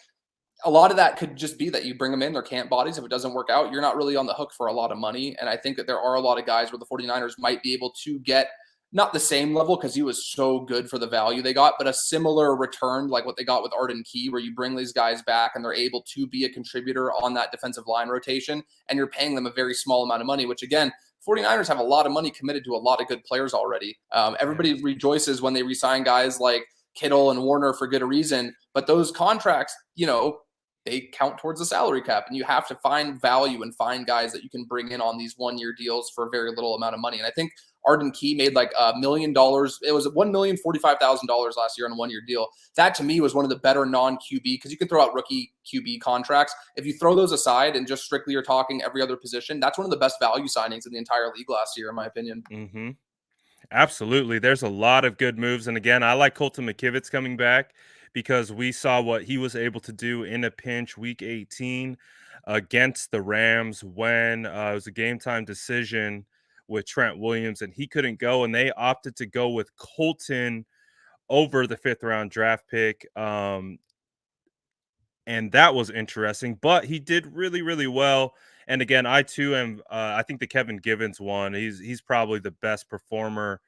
a lot of that could just be that you bring them in, they're camp bodies. If it doesn't work out, you're not really on the hook for a lot of money. And I think that there are a lot of guys where the 49ers might be able to get not the same level because he was so good for the value they got, but a similar return like what they got with Arden Key, where you bring these guys back and they're able to be a contributor on that defensive line rotation, and you're paying them a very small amount of money, which again, 49ers have a lot of money committed to a lot of good players already. Everybody rejoices when they re-sign guys like Kittle and Warner for good reason, but those contracts, they count towards the salary cap, and you have to find value and find guys that you can bring in on these one-year deals for a very little amount of money. And I think Arden Key made like $1 million. It was $1,045,000 last year on a one-year deal. That to me was one of the better non-QB, because you can throw out rookie QB contracts. If you throw those aside and just strictly you're talking every other position, that's one of the best value signings in the entire league last year, in my opinion. Mm-hmm. Absolutely. There's a lot of good moves. And again, I like Colton McKivitz coming back because we saw what he was able to do in a pinch week 18 against the Rams when it was a game time decision with Trent Williams and he couldn't go. And they opted to go with Colton over the fifth round draft pick. And that was interesting, but he did really, really well. And again, I too am. I think the Kevin Givens one. He's probably the best performer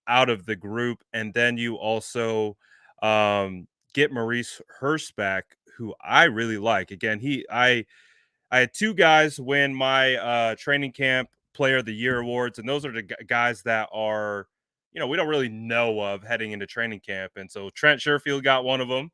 out of the group. And then you also get Maurice Hurst back, who I really like. Again, I had two guys win my training camp player of the year awards, and those are the guys that are, we don't really know of heading into training camp. And so Trent Sherfield got one of them.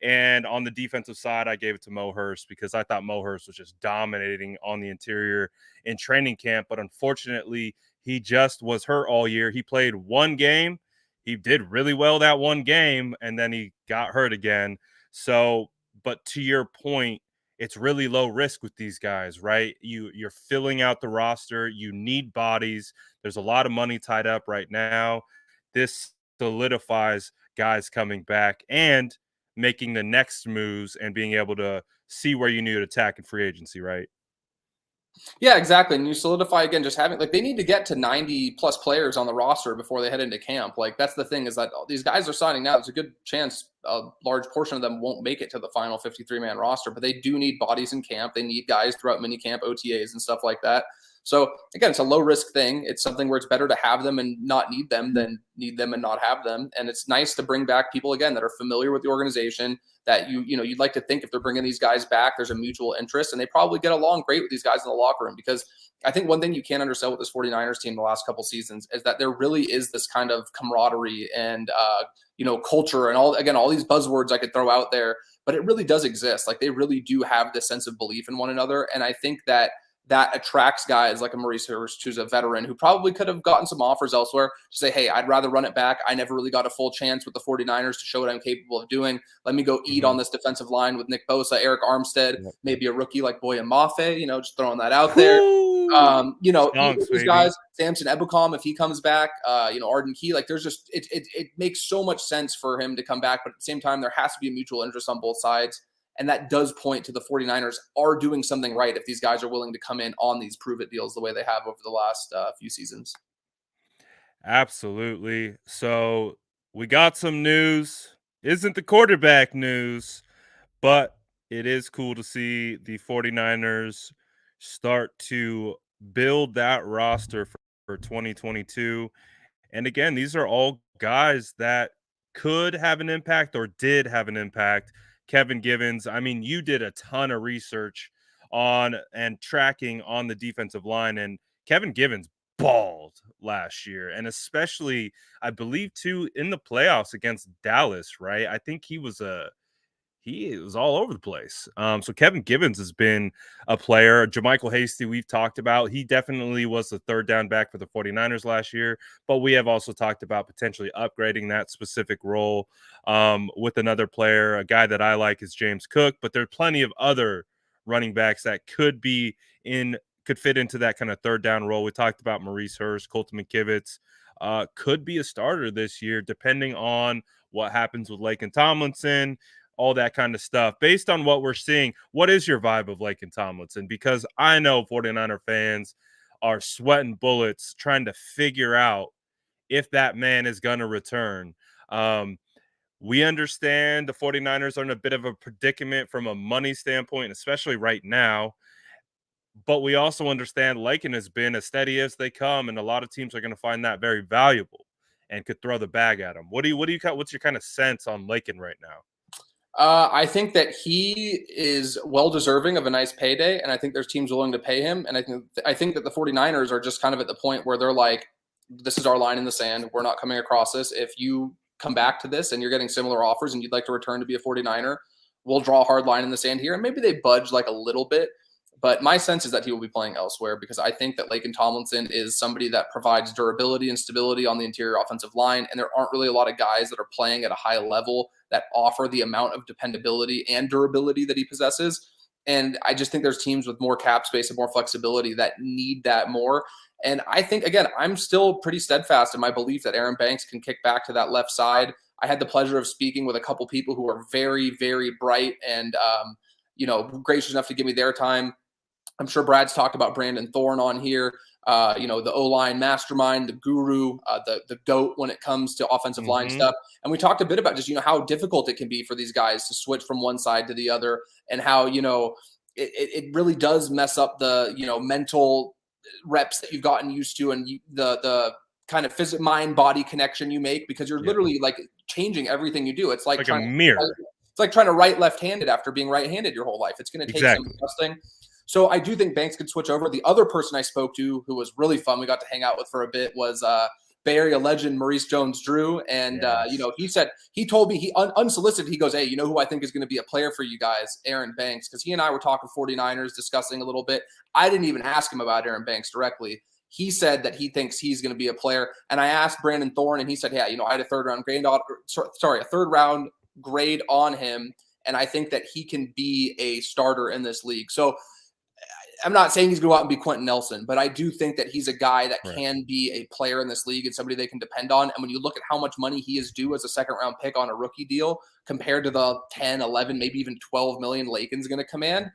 And on the defensive side, I gave it to Mo Hurst because I thought Mo Hurst was just dominating on the interior in training camp. But unfortunately, he just was hurt all year. He played one game. He did really well that one game, and then he got hurt again. So, but to your point, it's really low risk with these guys, right? You're filling out the roster. You need bodies. There's a lot of money tied up right now. This solidifies guys coming back and making the next moves and being able to see where you need to attack in free agency, right? Yeah, exactly. And you solidify again, just having like they need to get to 90 plus players on the roster before they head into camp. Like that's the thing is that these guys are signing now. There's a good chance a large portion of them won't make it to the final 53-man roster, but they do need bodies in camp. They need guys throughout mini camp, OTAs, and stuff like that. So again, it's a low risk thing. It's something where it's better to have them and not need them than need them and not have them. And it's nice to bring back people again that are familiar with the organization, that you'd like to think if they're bringing these guys back, there's a mutual interest, and they probably get along great with these guys in the locker room. Because I think one thing you can't undersell with this 49ers team the last couple seasons is that there really is this kind of camaraderie and culture and all these buzzwords I could throw out there, but it really does exist. Like they really do have this sense of belief in one another, and I think that attracts guys like a Maurice Hurst, who's a veteran, who probably could have gotten some offers elsewhere to say, hey, I'd rather run it back. I never really got a full chance with the 49ers to show what I'm capable of doing. Let me go eat on this defensive line with Nick Bosa, Eric Armstead, maybe a rookie like Boyan Mafe, just throwing that out there. Stonks, These baby. guys, Samson Ebukam, if he comes back, Arden Key, like there's just, it makes so much sense for him to come back. But at the same time, there has to be a mutual interest on both sides. And that does point to the 49ers are doing something right if these guys are willing to come in on these prove-it deals the way they have over the last few seasons. Absolutely. So we got some news. Isn't the quarterback news, but it is cool to see the 49ers start to build that roster for 2022. And again, these are all guys that could have an impact or did have an impact, Kevin Givens. I mean, you did a ton of research on and tracking on the defensive line, and Kevin Givens balled last year, and especially I believe too in the playoffs against Dallas, right? I think he was all over the place. So Kevin Givens has been a player. Jermichael Hasty, we've talked about. He definitely was the third down back for the 49ers last year, but we have also talked about potentially upgrading that specific role with another player. A guy that I like is James Cook, but there are plenty of other running backs that could fit into that kind of third down role. We talked about Maurice Hurst, Colton McKivitz, could be a starter this year, depending on what happens with Laken Tomlinson, all that kind of stuff. Based on what we're seeing, what is your vibe of Laken Tomlinson? Because I know 49er fans are sweating bullets trying to figure out if that man is going to return. Um, we understand the 49ers are in a bit of a predicament from a money standpoint, especially right now. But we also understand Laken has been as steady as they come, and a lot of teams are going to find that very valuable and could throw the bag at him. What's your kind of sense on Laken right now? I think that he is well deserving of a nice payday, and I think there's teams willing to pay him. And I think that the 49ers are just kind of at the point where they're like, this is our line in the sand. We're not coming across this. If you come back to this and you're getting similar offers and you'd like to return to be a 49er, we'll draw a hard line in the sand here. And maybe they budge like a little bit. But my sense is that he will be playing elsewhere because I think that Laken Tomlinson is somebody that provides durability and stability on the interior offensive line. And there aren't really a lot of guys that are playing at a high level that offer the amount of dependability and durability that he possesses. And I just think there's teams with more cap space and more flexibility that need that more. And I think, again, I'm still pretty steadfast in my belief that Aaron Banks can kick back to that left side. I had the pleasure of speaking with a couple people who are very, very bright and, gracious enough to give me their time. I'm sure Brad's talked about Brandon Thorne on here. The O-line mastermind, the guru, the GOAT when it comes to offensive line Mm-hmm. stuff. And we talked a bit about just, how difficult it can be for these guys to switch from one side to the other and how, it really does mess up the, mental reps that you've gotten used to and the kind of mind body connection you make because you're Yeah, literally like changing everything you do. It's like like a mirror. trying to write left-handed after being right-handed your whole life. It's going to take some Exactly. adjusting. So I do think Banks could switch over. The other person I spoke to who was really fun, we got to hang out with for a bit, was Bay Area legend Maurice Jones-Drew. And, Yes. he told me, unsolicited, he goes, hey, you know who I think is going to be a player for you guys? Aaron Banks. Because he and I were talking 49ers, discussing a little bit. I didn't even ask him about Aaron Banks directly. He said that he thinks he's going to be a player. And I asked Brandon Thorne, and he said, yeah, I had a third round grade on him. And I think that he can be a starter in this league. So I'm not saying he's going to go out and be Quentin Nelson, but I do think that he's a guy that Right. can be a player in this league and somebody they can depend on. And when you look at how much money he is due as a second round pick on a rookie deal compared to the 10, 11, maybe even 12 million Laken's going to command,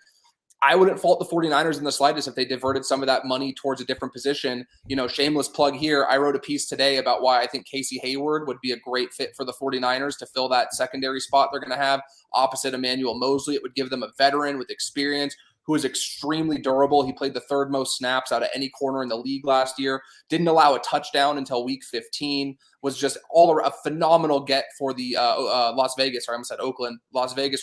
I wouldn't fault the 49ers in the slightest if they diverted some of that money towards a different position. Shameless plug here. I wrote a piece today about why I think Casey Hayward would be a great fit for the 49ers to fill that secondary spot they're going to have opposite Emmanuel Mosley. It would give them a veteran with experience who is extremely durable. He played the third most snaps out of any corner in the league last year. Didn't allow a touchdown until week 15. Was just a phenomenal get for the Las Vegas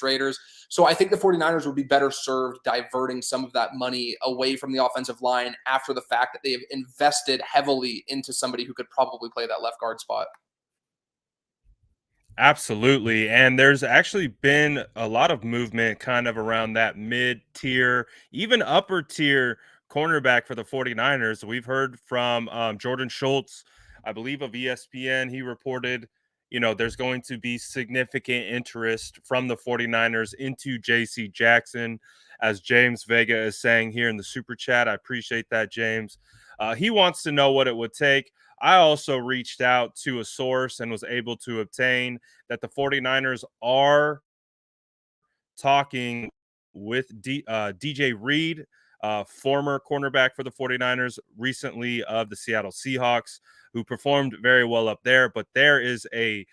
Raiders. So I think the 49ers would be better served diverting some of that money away from the offensive line after the fact that they have invested heavily into somebody who could probably play that left guard spot. Absolutely. And there's actually been a lot of movement kind of around that mid tier, even upper tier cornerback for the 49ers. We've heard from Jordan Schultz, I believe, of ESPN. He reported, there's going to be significant interest from the 49ers into JC Jackson, as James Vega is saying here in the super chat. I appreciate that, James. He wants to know what it would take. I also reached out to a source and was able to obtain that the 49ers are talking with DJ Reed, former cornerback for the 49ers, recently of the Seattle Seahawks, who performed very well up there. But there is a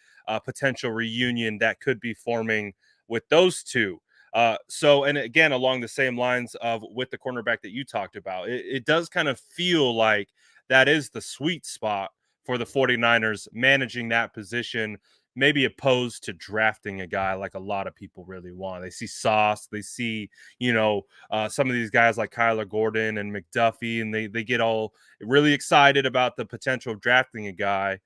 potential reunion that could be forming with those two. And again, along the same lines of with the cornerback that you talked about, it does kind of feel like that is the sweet spot for the 49ers managing that position maybe opposed to drafting a guy like a lot of people really want. They see Sauce, they see, some of these guys like Kyler Gordon and McDuffie, and they get all really excited about the potential of drafting a guy.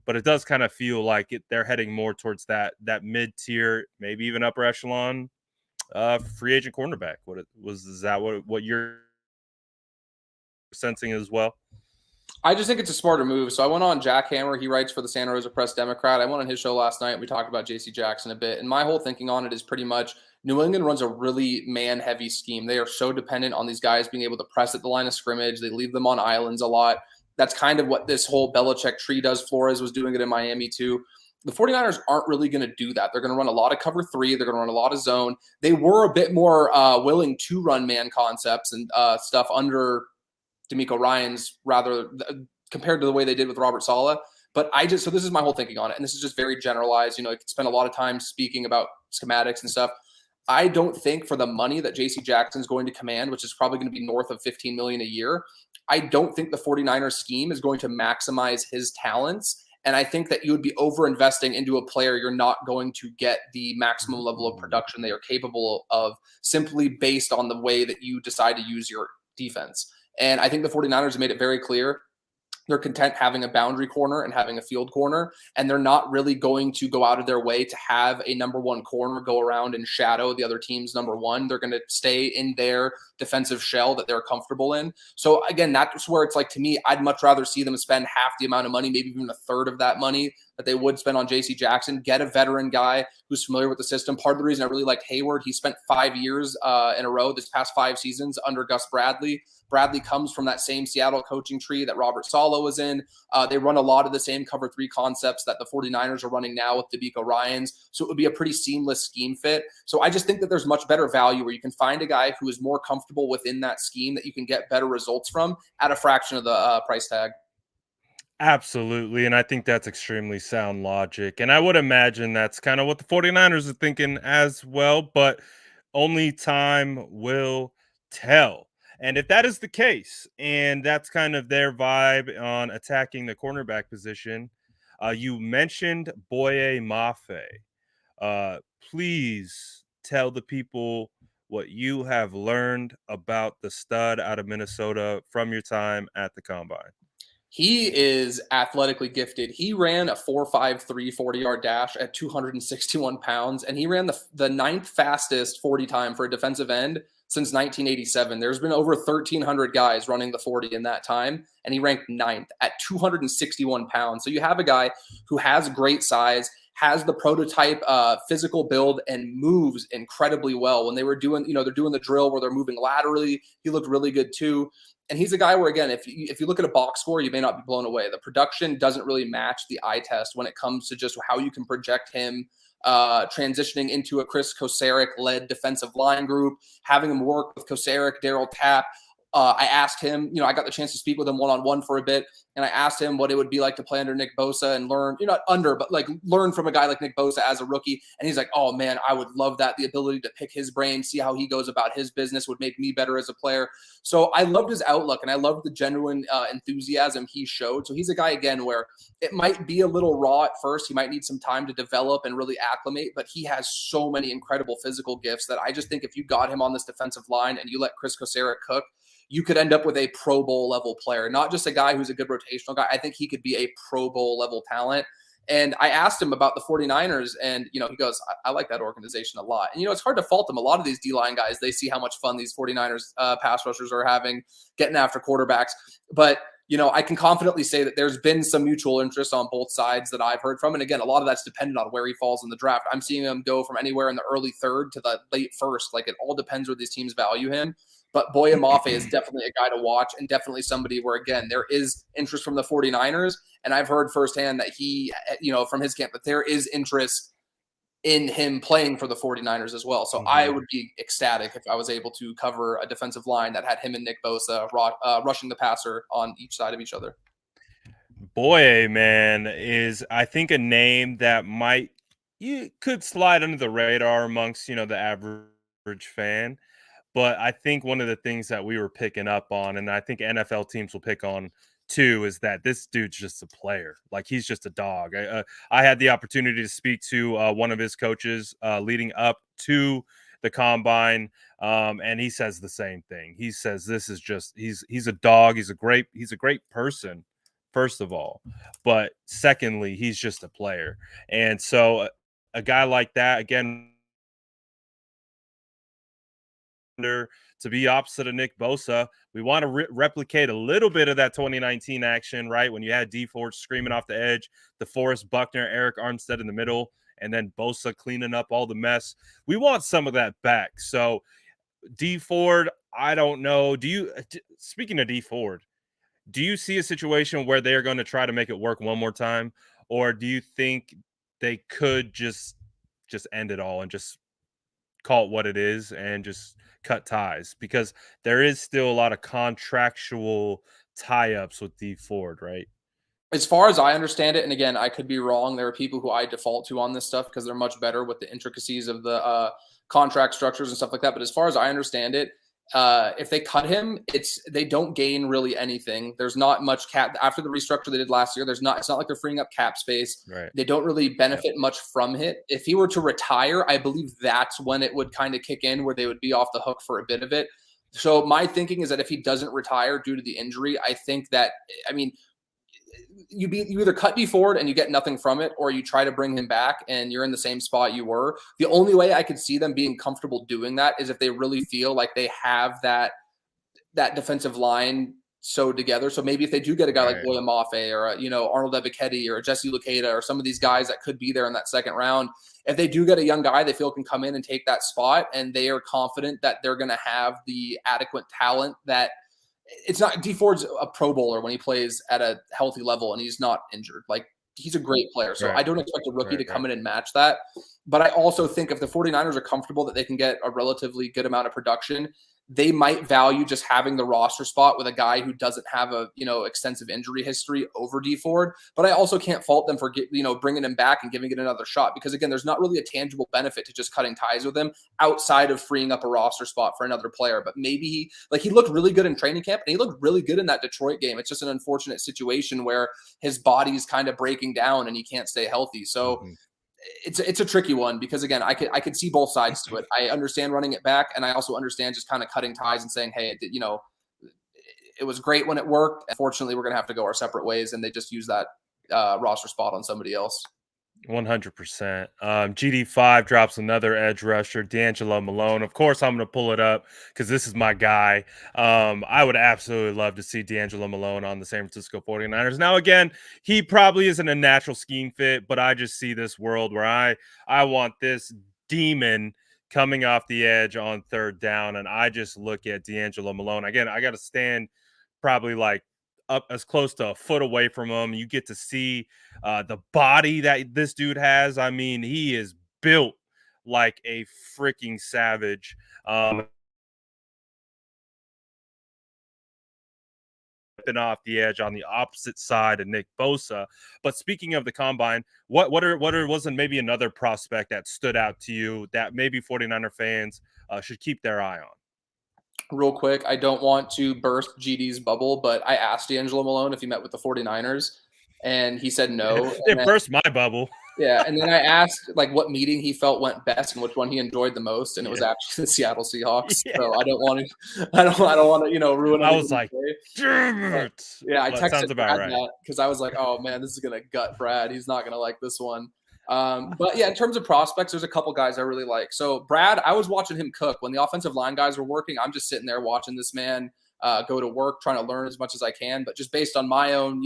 But it does kind of feel like they're heading more towards that mid tier, maybe even upper echelon free agent cornerback. Is that what you're sensing as well? I just think it's a smarter move. So I went on Jack Hammer. He writes for the Santa Rosa Press Democrat. I went on his show last night. We talked about J.C. Jackson a bit. And my whole thinking on it is pretty much New England runs a really man-heavy scheme. They are so dependent on these guys being able to press at the line of scrimmage. They leave them on islands a lot. That's kind of what this whole Belichick tree does. Flores was doing it in Miami too. The 49ers aren't really going to do that. They're going to run a lot of cover three. They're going to run a lot of zone. They were a bit more willing to run man concepts and stuff under D'Amico Ryans compared to the way they did with Robert Saleh. But so this is my whole thinking on it. And this is just very generalized. I could spend a lot of time speaking about schematics and stuff. I don't think for the money that JC Jackson is going to command, which is probably going to be north of $15 million a year, I don't think the 49ers scheme is going to maximize his talents. And I think that you would be over-investing into a player you're not going to get the maximum level of production they are capable of simply based on the way that you decide to use your defense. And I think the 49ers have made it very clear they're content having a boundary corner and having a field corner, and they're not really going to go out of their way to have a number one corner go around and shadow the other team's number one. They're going to stay in their defensive shell that they're comfortable in. So again, that's where it's like, to me, I'd much rather see them spend half the amount of money, maybe even a third of that money that they would spend on JC Jackson, get a veteran guy who's familiar with the system. Part of the reason I really liked Hayward, he spent 5 years in a row this past 5 seasons under Gus Bradley. Bradley comes from that same Seattle coaching tree that Robert Saleh was in. They run a lot of the same cover three concepts that the 49ers are running now with D'Amico Ryans. So it would be a pretty seamless scheme fit. So I just think that there's much better value where you can find a guy who is more comfortable within that scheme that you can get better results from at a fraction of the price tag. Absolutely. And I think that's extremely sound logic. And I would imagine that's kind of what the 49ers are thinking as well, but only time will tell. And if that is the case, and that's kind of their vibe on attacking the cornerback position, you mentioned Boye Mafe. Uh, please tell the people what you have learned about the stud out of Minnesota from your time at the combine. He is athletically gifted. He ran a 4.53 40-yard dash at 261 pounds, and he ran the ninth fastest 40 time for a defensive end since 1987. There's been over 1,300 guys running the 40 in that time, and he ranked ninth at 261 pounds. So you have a guy who has great size, has the prototype physical build, and moves incredibly well. When they were doing, they're doing the drill where they're moving laterally, he looked really good too. And he's a guy where, again, if you look at a box score, you may not be blown away. The production doesn't really match the eye test when it comes to just how you can project him transitioning into a Chris Kocurek-led defensive line group, having him work with Kocurek, Darryl Tapp. I asked him, I got the chance to speak with him one-on-one for a bit, and I asked him what it would be like to play under Nick Bosa and learn, learn from a guy like Nick Bosa as a rookie. And he's like, oh man, I would love that. The ability to pick his brain, see how he goes about his business would make me better as a player. So I loved his outlook, and I loved the genuine enthusiasm he showed. So he's a guy, again, where it might be a little raw at first. He might need some time to develop and really acclimate, but he has so many incredible physical gifts that I just think if you got him on this defensive line and you let Chris Kocurek cook, you could end up with a Pro Bowl level player, not just a guy who's a good rotational guy. I think he could be a Pro Bowl level talent. And I asked him about the 49ers, and, he goes, I like that organization a lot. And, it's hard to fault him. A lot of these D-line guys, they see how much fun these 49ers pass rushers are having getting after quarterbacks. But, I can confidently say that there's been some mutual interest on both sides that I've heard from. And again, a lot of that's dependent on where he falls in the draft. I'm seeing him go from anywhere in the early third to the late first. Like, it all depends where these teams value him. But Boye Mafe is definitely a guy to watch, and definitely somebody where, again, there is interest from the 49ers. And I've heard firsthand that he, from his camp, that there is interest in him playing for the 49ers as well. So I would be ecstatic if I was able to cover a defensive line that had him and Nick Bosa rushing the passer on each side of each other. Boye, man, is, I think, a name that you could slide under the radar amongst, the average fan. But I think one of the things that we were picking up on, and I think NFL teams will pick on too is that this dude's just a player. Like he's just a dog. I had the opportunity to speak to one of his coaches leading up to the combine, and he says the same thing. He says this is just he's a dog. He's a great person, first of all, but secondly, he's just a player. And so a guy like that again to be opposite of Nick Bosa. We want to replicate a little bit of that 2019 action, right? When you had D Ford screaming off the edge, DeForest Buckner, Eric Armstead in the middle, and then Bosa cleaning up all the mess. We want some of that back. So D Ford, I don't know. Speaking of D Ford, do you see a situation where they're going to try to make it work one more time, or do you think they could just end it all and just call it what it is and just cut ties, because there is still a lot of contractual tie-ups with D Ford, right? As far as I understand it, and again, I could be wrong. There are people who I default to on this stuff because they're much better with the intricacies of the contract structures and stuff like that. But as far as I understand it, if they cut him, they don't gain really anything. There's not much cap after the restructure they did last year. It's not like they're freeing up cap space. Right. They don't really Yep. benefit much from it. If he were to retire, I believe that's when it would kind of kick in, where they would be off the hook for a bit of it. So my thinking is that if he doesn't retire due to the injury, I think that, I mean, you either cut D Ford and you get nothing from it, or you try to bring him back and you're in the same spot you were. The only way I could see them being comfortable doing that is if they really feel like they have that defensive line sewed together. So maybe if they do get a guy like Right. William Mafe or Arnold Ebiketie or Jesse Luketa or some of these guys that could be there in that second round, if they do get a young guy they feel can come in and take that spot, and they are confident that they're going to have the adequate talent that it's not D Ford's a pro bowler when he plays at a healthy level and he's not injured. Like, he's a great player. So Right. I don't expect a rookie to Right. come in and match that. But I also think if the 49ers are comfortable that they can get a relatively good amount of production, they might value just having the roster spot with a guy who doesn't have a, extensive injury history over D Ford. But I also can't fault them for, bringing him back and giving it another shot, because again, there's not really a tangible benefit to just cutting ties with him outside of freeing up a roster spot for another player. But maybe he looked really good in training camp and he looked really good in that Detroit game. It's just an unfortunate situation where his body's kind of breaking down and he can't stay healthy. So Mhm. it's a tricky one, because again, I could see both sides to it. I understand running it back, and I also understand just kind of cutting ties and saying, hey, it was great when it worked. Unfortunately, we're going to have to go our separate ways, and they just use that roster spot on somebody else. 100%. GD5 drops another edge rusher, D'Angelo Malone. Of course, I'm going to pull it up because this is my guy. I would absolutely love to see D'Angelo Malone on the San Francisco 49ers. Now, again, he probably isn't a natural scheme fit, but I just see this world where I want this demon coming off the edge on third down, and I just look at D'Angelo Malone. Again, I got to stand probably like up as close to a foot away from him. You get to see the body that this dude has. I mean, he is built like a freaking savage. Been off the edge on the opposite side of Nick Bosa. But speaking of the combine, wasn't maybe another prospect that stood out to you that maybe 49er fans should keep their eye on? Real quick, I don't want to burst GD's bubble, but I asked D'Angelo Malone if he met with the 49ers, and he said no. And It burst my bubble. yeah, and then I asked what meeting he felt went best and which one he enjoyed the most, and it was Yeah. actually the Seattle Seahawks. Yeah. So I don't want to, I don't want to, ruin. I was anybody's like, day. damn But, it. yeah, I Well, that texted sounds about Brad right. that because I was like, oh man, this is gonna gut Brad. He's not gonna like this one. But yeah, in terms of prospects, there's a couple guys I really like. So Brad, I was watching him cook when the offensive line guys were working. I'm just sitting there watching this man go to work, trying to learn as much as I can. But just based on my own,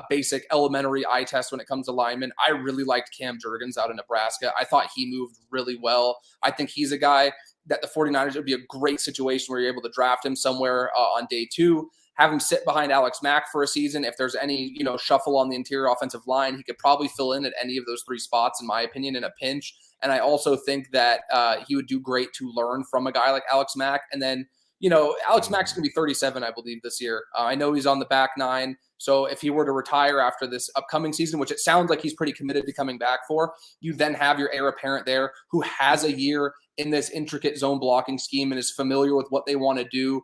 basic elementary eye test when it comes to linemen, I really liked Cam Jurgens out in Nebraska. I thought he moved really well. I think he's a guy that the 49ers would be a great situation where you're able to draft him somewhere on day 2, have him sit behind Alex Mack for a season. If there's any, shuffle on the interior offensive line, he could probably fill in at any of those 3 spots, in my opinion, in a pinch. And I also think that he would do great to learn from a guy like Alex Mack. And then, Alex Mack's going to be 37, I believe, this year. I know he's on the back 9. So if he were to retire after this upcoming season, which it sounds like he's pretty committed to coming back for, you then have your heir apparent there who has a year in this intricate zone blocking scheme and is familiar with what they want to do.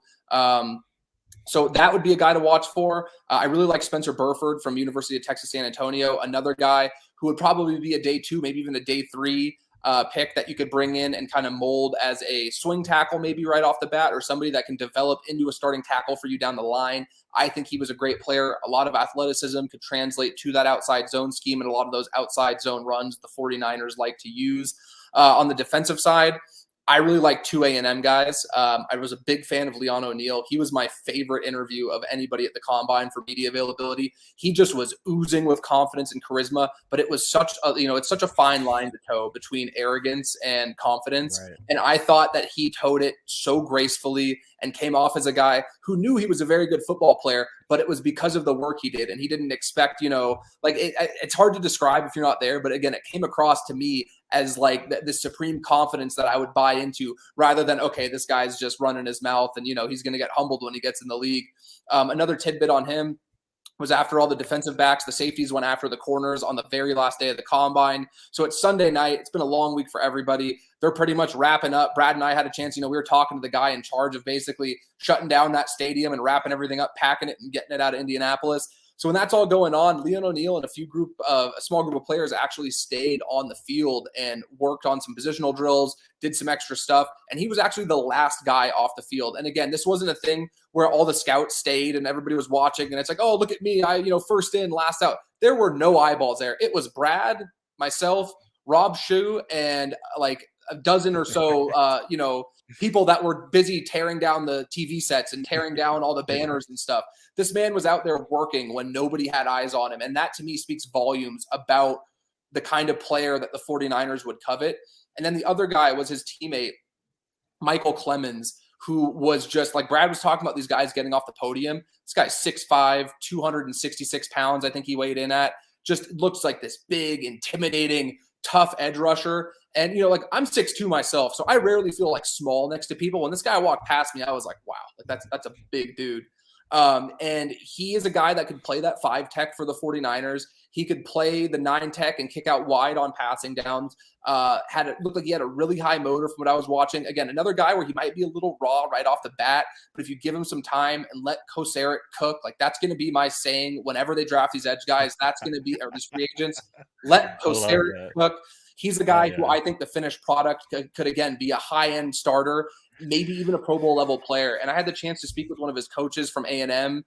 So that would be a guy to watch for. I really like Spencer Burford from University of Texas San Antonio, another guy who would probably be a day 2, maybe even a day 3 pick that you could bring in and kind of mold as a swing tackle, maybe right off the bat, or somebody that can develop into a starting tackle for you down the line. I think he was a great player. A lot of athleticism could translate to that outside zone scheme and a lot of those outside zone runs the 49ers like to use. On the defensive side, I really like 2 A&M guys. I was a big fan of Leon O'Neal. He was my favorite interview of anybody at the Combine for media availability. He just was oozing with confidence and charisma, but it was it's such a fine line to toe between arrogance and confidence. Right. And I thought that he towed it so gracefully and came off as a guy who knew he was a very good football player, but it was because of the work he did. And he didn't expect, it's hard to describe if you're not there. But again, it came across to me as like the supreme confidence that I would buy into, rather than, okay, this guy's just running his mouth and, he's going to get humbled when he gets in the league. Another tidbit on him was after all the defensive backs, the safeties went after the corners on the very last day of the Combine. So it's Sunday night. It's been a long week for everybody. They're pretty much wrapping up. Brad and I had a chance, we were talking to the guy in charge of basically shutting down that stadium and wrapping everything up, packing it and getting it out of Indianapolis. So when that's all going on, Leon O'Neal and a small group of players actually stayed on the field and worked on some positional drills, did some extra stuff. And he was actually the last guy off the field. And again, this wasn't a thing where all the scouts stayed and everybody was watching. And it's like, oh, look at me. First in, last out. There were no eyeballs there. It was Brad, myself, Rob Shue, and like a dozen or so, people that were busy tearing down the TV sets and tearing down all the banners and stuff. This man was out there working when nobody had eyes on him. And that to me speaks volumes about the kind of player that the 49ers would covet. And then the other guy was his teammate, Michael Clemens, who was just like Brad was talking about these guys getting off the podium. This guy's 6'5", 266 pounds, I think he weighed in at. Just looks like this big, intimidating, tough edge rusher. And, I'm 6'2" myself, so I rarely feel like small next to people. When this guy walked past me, I was like, wow, like that's a big dude. And he is a guy that could play that 5 tech for the 49ers. He could play the 9 tech and kick out wide on passing downs. Looked like he had a really high motor from what I was watching. Again, another guy where he might be a little raw right off the bat, but if you give him some time and let Koceric cook, like that's going to be my saying whenever they draft these edge guys. That's going to be, or these free agents, let Koceric cook. He's the guy who I think the finished product could again be a high-end starter, maybe even a Pro Bowl level player. And I had the chance to speak with one of his coaches from A&M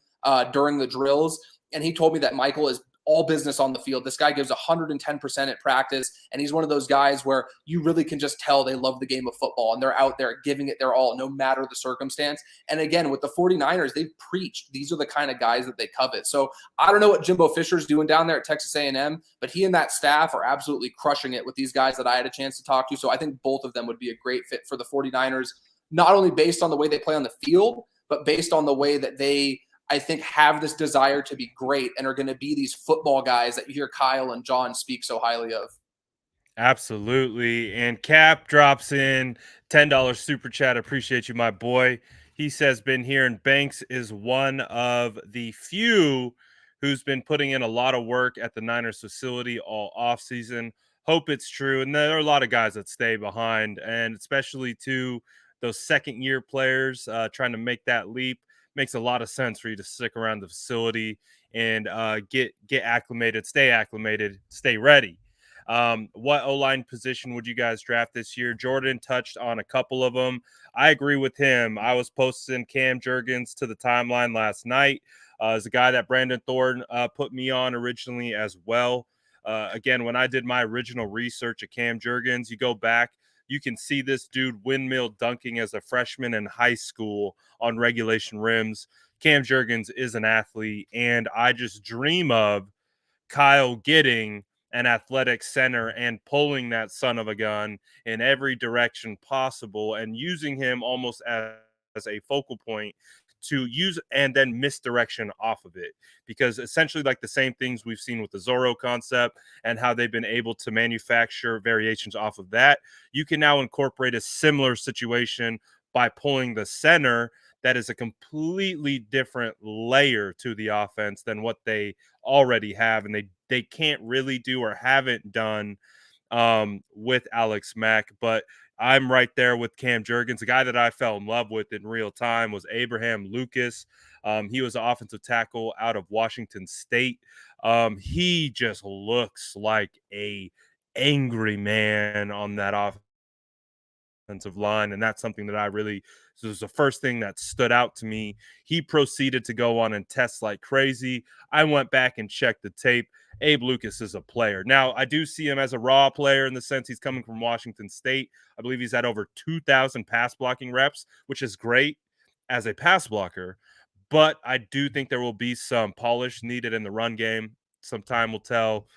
during the drills, and he told me that Michael is all business on the field. This guy gives 110% at practice, and he's one of those guys where you really can just tell they love the game of football, and they're out there giving it their all, no matter the circumstance. And again, with the 49ers, they've preached these are the kind of guys that they covet. So I don't know what Jimbo Fisher's doing down there at Texas A&M, but he and that staff are absolutely crushing it with these guys that I had a chance to talk to. So I think both of them would be a great fit for the 49ers, not only based on the way they play on the field, but based on the way that they, I think, have this desire to be great and are going to be these football guys that you hear Kyle and John speak so highly of. Absolutely. And Cap drops in $10 super chat. Appreciate you, my boy. He says, been here, and Banks is one of the few who's been putting in a lot of work at the Niners facility all offseason. Hope it's true. And there are a lot of guys that stay behind, and especially to those second year players trying to make that leap. Makes a lot of sense for you to stick around the facility and get acclimated, stay ready. What O-line position would you guys draft this year? Jordan touched on a couple of them. I agree with him. I was posting Cam Jurgens to the timeline last night. As a guy that Brandon Thorne put me on originally as well. Again, when I did my original research of Cam Jurgens, you go back, you can see this dude windmill dunking as a freshman in high school on regulation rims. Cam Jurgens is an athlete, and I just dream of Kyle getting an athletic center and pulling that son of a gun in every direction possible and using him almost as a focal point to use and then misdirection off of it, because essentially like the same things we've seen with the Zorro concept and how they've been able to manufacture variations off of that, you can now incorporate a similar situation by pulling the center that is a completely different layer to the offense than what they already have, and they can't really do or haven't done with Alex Mack. But I'm right there with Cam Jurgens. The guy that I fell in love with in real time was Abraham Lucas. He was an offensive tackle out of Washington State. He just looks like a angry man on that offensive line, and that's something that I really, this was the first thing that stood out to me. He proceeded to go on and test like crazy. I went back and checked the tape. Abe Lucas is a player. Now, I do see him as a raw player in the sense he's coming from Washington State. I believe he's had over 2,000 pass blocking reps, which is great as a pass blocker. But I do think there will be some polish needed in the run game. Some time will tell.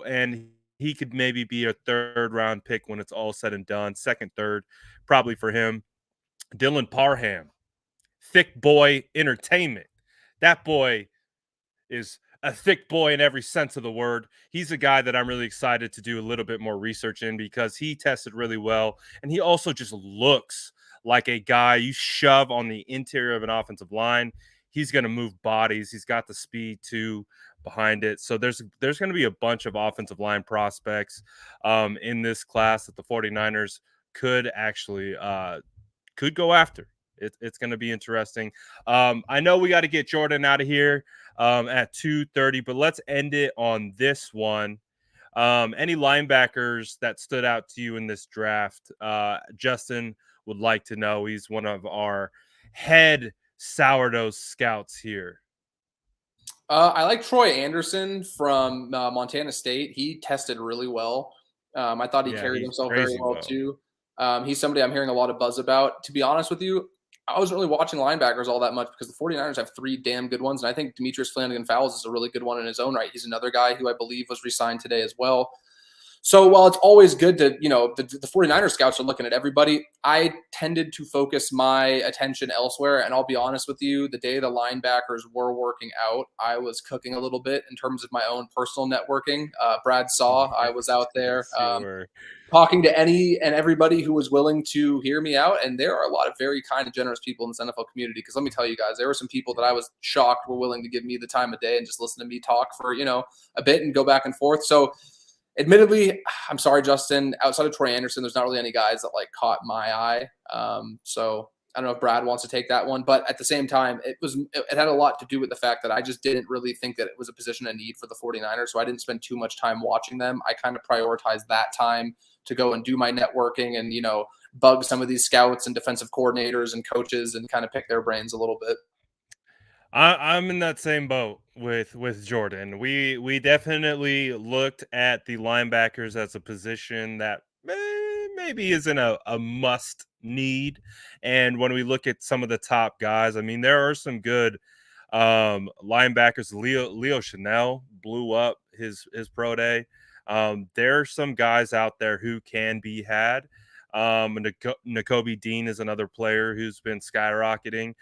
And he could maybe be a third round pick when it's all said and done. Second, third, probably for him. Dylan Parham, thick boy entertainment. That boy is a thick boy in every sense of the word. He's a guy that I'm really excited to do a little bit more research in because he tested really well. And he also just looks like a guy you shove on the interior of an offensive line. He's going to move bodies. He's got the speed too behind it. So there's going to be a bunch of offensive line prospects in this class that the 49ers could actually could go after. It's going to be interesting. I know we got to get Jordan out of here at 2:30, but let's end it on this one. Any linebackers that stood out to you in this draft? Justin would like to know. He's one of our head sourdough scouts here. I like Troy Anderson from Montana State. He tested really well. I thought he Yeah, carried he's himself very crazy well well. too. He's somebody I'm hearing a lot of buzz about. To be honest with you, I wasn't really watching linebackers all that much because the 49ers have three damn good ones. And I think Demetrius Flanagan-Fowles is a really good one in his own right. He's another guy who I believe was re-signed today as well. So while it's always good to, the 49ers scouts are looking at everybody, I tended to focus my attention elsewhere. And I'll be honest with you, the day the linebackers were working out, I was cooking a little bit in terms of my own personal networking. Brad saw I was out there. Yes, you were. Talking to any and everybody who was willing to hear me out. And there are a lot of very kind and generous people in this NFL community. Because let me tell you guys, there were some people that I was shocked were willing to give me the time of day and just listen to me talk for, a bit and go back and forth. So admittedly, I'm sorry, Justin, outside of Troy Anderson, there's not really any guys that like caught my eye. So I don't know if Brad wants to take that one, but at the same time, it had a lot to do with the fact that I just didn't really think that it was a position of need for the 49ers. So I didn't spend too much time watching them. I kind of prioritized that time to go and do my networking and, bug some of these scouts and defensive coordinators and coaches and kind of pick their brains a little bit. I'm in that same boat with Jordan. We definitely looked at the linebackers as a position that maybe isn't a must need. And when we look at some of the top guys, I mean, there are some good linebackers. Leo Chanel blew up his pro day. There are some guys out there who can be had. Nakobe Dean is another player who's been skyrocketing.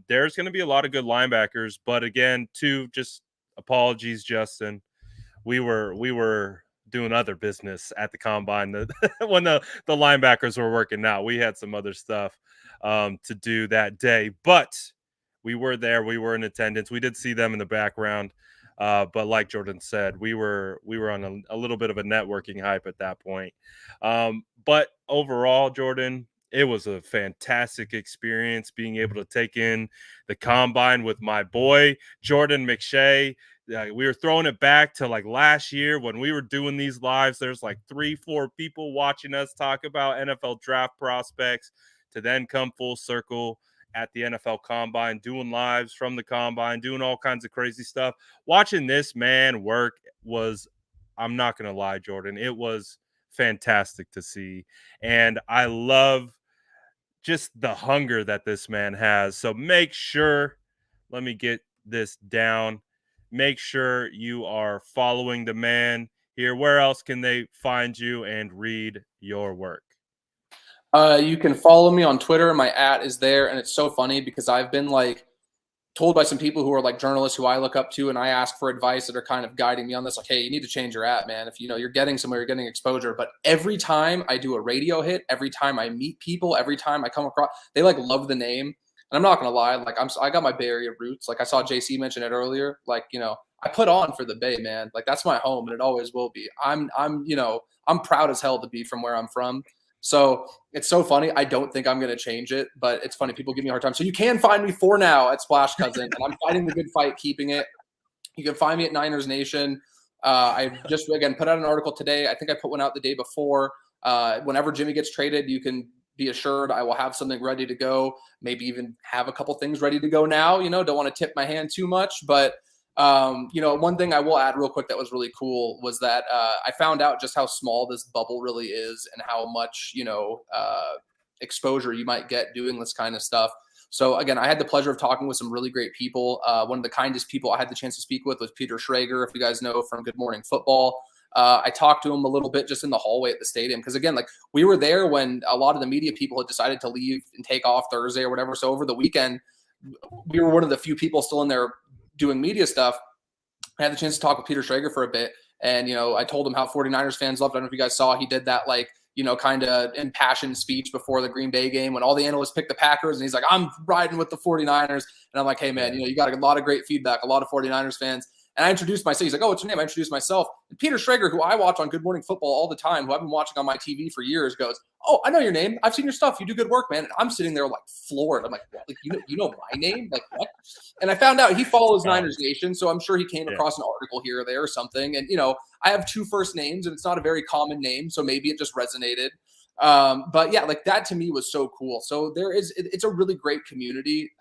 There's going to be a lot of good linebackers, but again, too, just apologies, Justin. We were doing other business at the combine when the linebackers were working out. We had some other stuff to do that day, but we were there. We were in attendance. We did see them in the background. But like Jordan said, we were on a little bit of a networking hype at that point. But overall, Jordan, it was a fantastic experience being able to take in the combine with my boy Jordan McShay. We were throwing it back to like last year when we were doing these lives. There's like 3-4 people watching us talk about NFL draft prospects to then come full circle at the NFL Combine, doing lives from the Combine, doing all kinds of crazy stuff. Watching this man work was, I'm not going to lie, Jordan, it was fantastic to see. And I love just the hunger that this man has. So make sure, let me get this down. Make sure you are following the man here. Where else can they find you and read your work? You can follow me on Twitter. My @ is there. And it's so funny because I've been like told by some people who are like journalists who I look up to and I ask for advice that are kind of guiding me on this. Like, hey, you need to change your @ man. If you're getting somewhere, you're getting exposure. But every time I do a radio hit, every time I meet people, every time I come across, they like love the name. And I'm not going to lie. Like I got my Bay Area roots. Like I saw JC mention it earlier. Like, I put on for the Bay, man. Like that's my home and it always will be. I'm proud as hell to be from where I'm from. So it's so funny. I don't think I'm going to change it, but it's funny. People give me a hard time. So you can find me for now at Splash Cousin, and I'm fighting the good fight, keeping it. You can find me at Niners Nation. I just, again, put out an article today. I think I put one out the day before. Whenever Jimmy gets traded, you can be assured I will have something ready to go. Maybe even have a couple things ready to go now. Don't want to tip my hand too much. But, one thing I will add real quick that was really cool was that I found out just how small this bubble really is and how much, exposure you might get doing this kind of stuff. So again, I had the pleasure of talking with some really great people. One of the kindest people I had the chance to speak with was Peter Schrager, if you guys know from Good Morning Football. I talked to him a little bit just in the hallway at the stadium because, again, like we were there when a lot of the media people had decided to leave and take off Thursday or whatever. So over the weekend, we were one of the few people still in there doing media stuff. I had the chance to talk with Peter Schrager for a bit. And, I told him how 49ers fans loved it. I don't know if you guys saw, he did that kind of impassioned speech before the Green Bay game when all the analysts picked the Packers. And he's like, I'm riding with the 49ers. And I'm like, hey, man, you got a lot of great feedback, a lot of 49ers fans. And I introduced myself. He's like, oh, what's your name? I introduced myself. And Peter Schrager, who I watch on Good Morning Football all the time, who I've been watching on my TV for years, goes, oh, I know your name. I've seen your stuff. You do good work, man. And I'm sitting there like floored. I'm like, what? Like, you know my name? Like, what? And I found out he follows Niners Nation, so I'm sure he came across an article here or there or something. And, I have two first names, and it's not a very common name, so maybe it just resonated. But yeah, like that to me was so cool. So it's a really great community.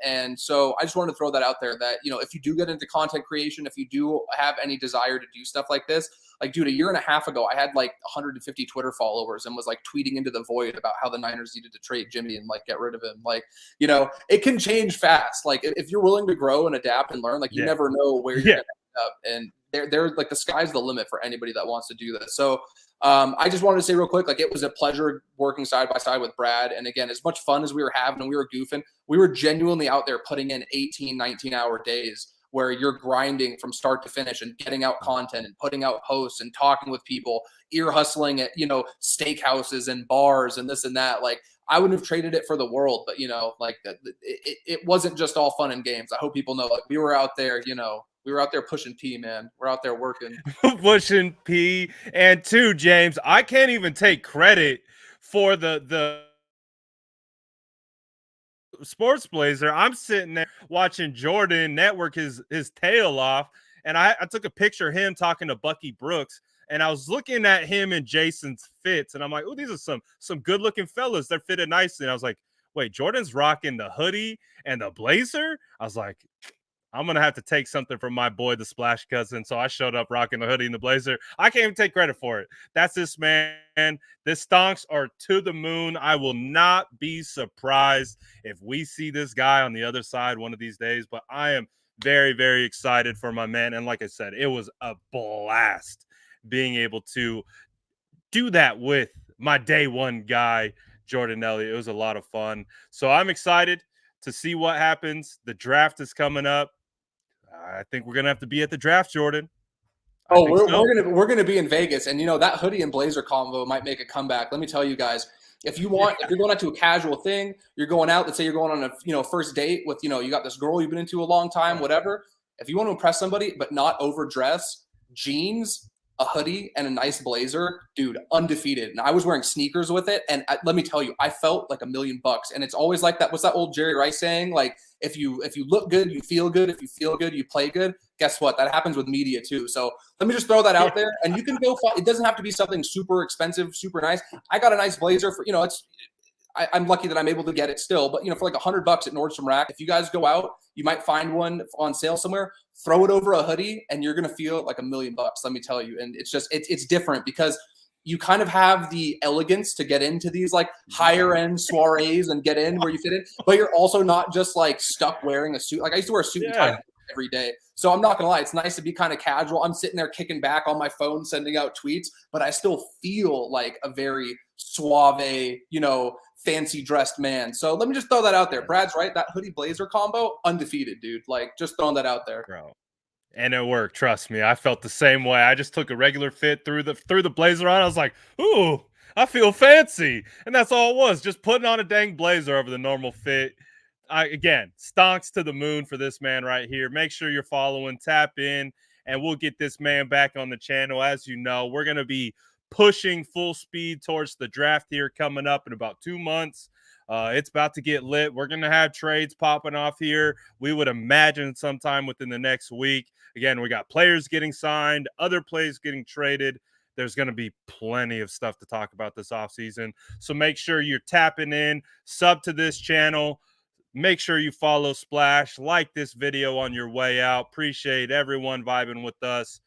And so I just wanted to throw that out there that, if you do get into content creation, if you do have any desire to do stuff like this, like, dude, a year and a half ago, I had like 150 Twitter followers and was like tweeting into the void about how the Niners needed to trade Jimmy and like get rid of him. Like, it can change fast. Like if you're willing to grow and adapt and learn, like you never know where you're going to end up. And they're like the sky's the limit for anybody that wants to do this. So I just wanted to say real quick, like it was a pleasure working side by side with Brad. And again, as much fun as we were having and we were goofing, we were genuinely out there putting in 18, 19-hour days where you're grinding from start to finish and getting out content and putting out posts and talking with people, ear hustling at, steakhouses and bars and this and that. Like I wouldn't have traded it for the world, but it wasn't just all fun and games. I hope people know, like we were out there, we were out there pushing P, man. We're out there working. Pushing P. And two, James, I can't even take credit for the sports blazer. I'm sitting there watching Jordan network his tail off. And I took a picture of him talking to Bucky Brooks. And I was looking at him and Jason's fits. And I'm like, oh, these are some good looking fellas. They're fitted nicely. And I was like, wait, Jordan's rocking the hoodie and the blazer? I was like, I'm going to have to take something from my boy, the Splash Cousin. So I showed up rocking the hoodie and the blazer. I can't even take credit for it. That's this man. The stonks are to the moon. I will not be surprised if we see this guy on the other side one of these days. But I am very, very excited for my man. And like I said, it was a blast being able to do that with my day one guy, Jordan Elliott. It was a lot of fun. So I'm excited to see what happens. The draft is coming up. I think we're gonna have to be at the draft, Jordan. We're gonna be in Vegas, and that hoodie and blazer combo might make a comeback. Let me tell you guys, if you're going out to a casual thing, you're going out. Let's say you're going on a first date with you got this girl you've been into a long time, whatever. If you want to impress somebody but not overdress, jeans, a hoodie, and a nice blazer, dude, undefeated. And I was wearing sneakers with it, and let me tell you, I felt like $1,000,000. And it's always like that. What's that old Jerry Rice saying? Like, if you look good, you feel good. If you feel good, you play good. Guess what? That happens with media too. So let me just throw that out there. And you can go. It doesn't have to be something super expensive, super nice. I got a nice blazer for I'm lucky that I'm able to get it still. But for like $100 at Nordstrom Rack, if you guys go out, you might find one on sale somewhere. Throw it over a hoodie, and you're gonna feel like $1,000,000. Let me tell you. And it's just it's different because you kind of have the elegance to get into these like higher end soirees and get in where you fit in, but you're also not just like stuck wearing a suit. Like I used to wear a suit and tie every day. So I'm not gonna lie, it's nice to be kind of casual. I'm sitting there kicking back on my phone, sending out tweets, but I still feel like a very suave, fancy dressed man. So let me just throw that out there. Brad's right. That hoodie blazer combo, undefeated, dude. Like just throwing that out there. Bro. And it worked. Trust me. I felt the same way. I just took a regular fit, threw the blazer on. I was like, ooh, I feel fancy. And that's all it was. Just putting on a dang blazer over the normal fit. Again, stonks to the moon for this man right here. Make sure you're following, tap in, and we'll get this man back on the channel. As you know, we're going to be pushing full speed towards the draft here coming up in about 2 months. It's about to get lit. We're going to have trades popping off here. We would imagine sometime within the next week. Again, we got players getting signed, other players getting traded. There's going to be plenty of stuff to talk about this offseason. So make sure you're tapping in, sub to this channel. Make sure you follow Splash, like this video on your way out. Appreciate everyone vibing with us.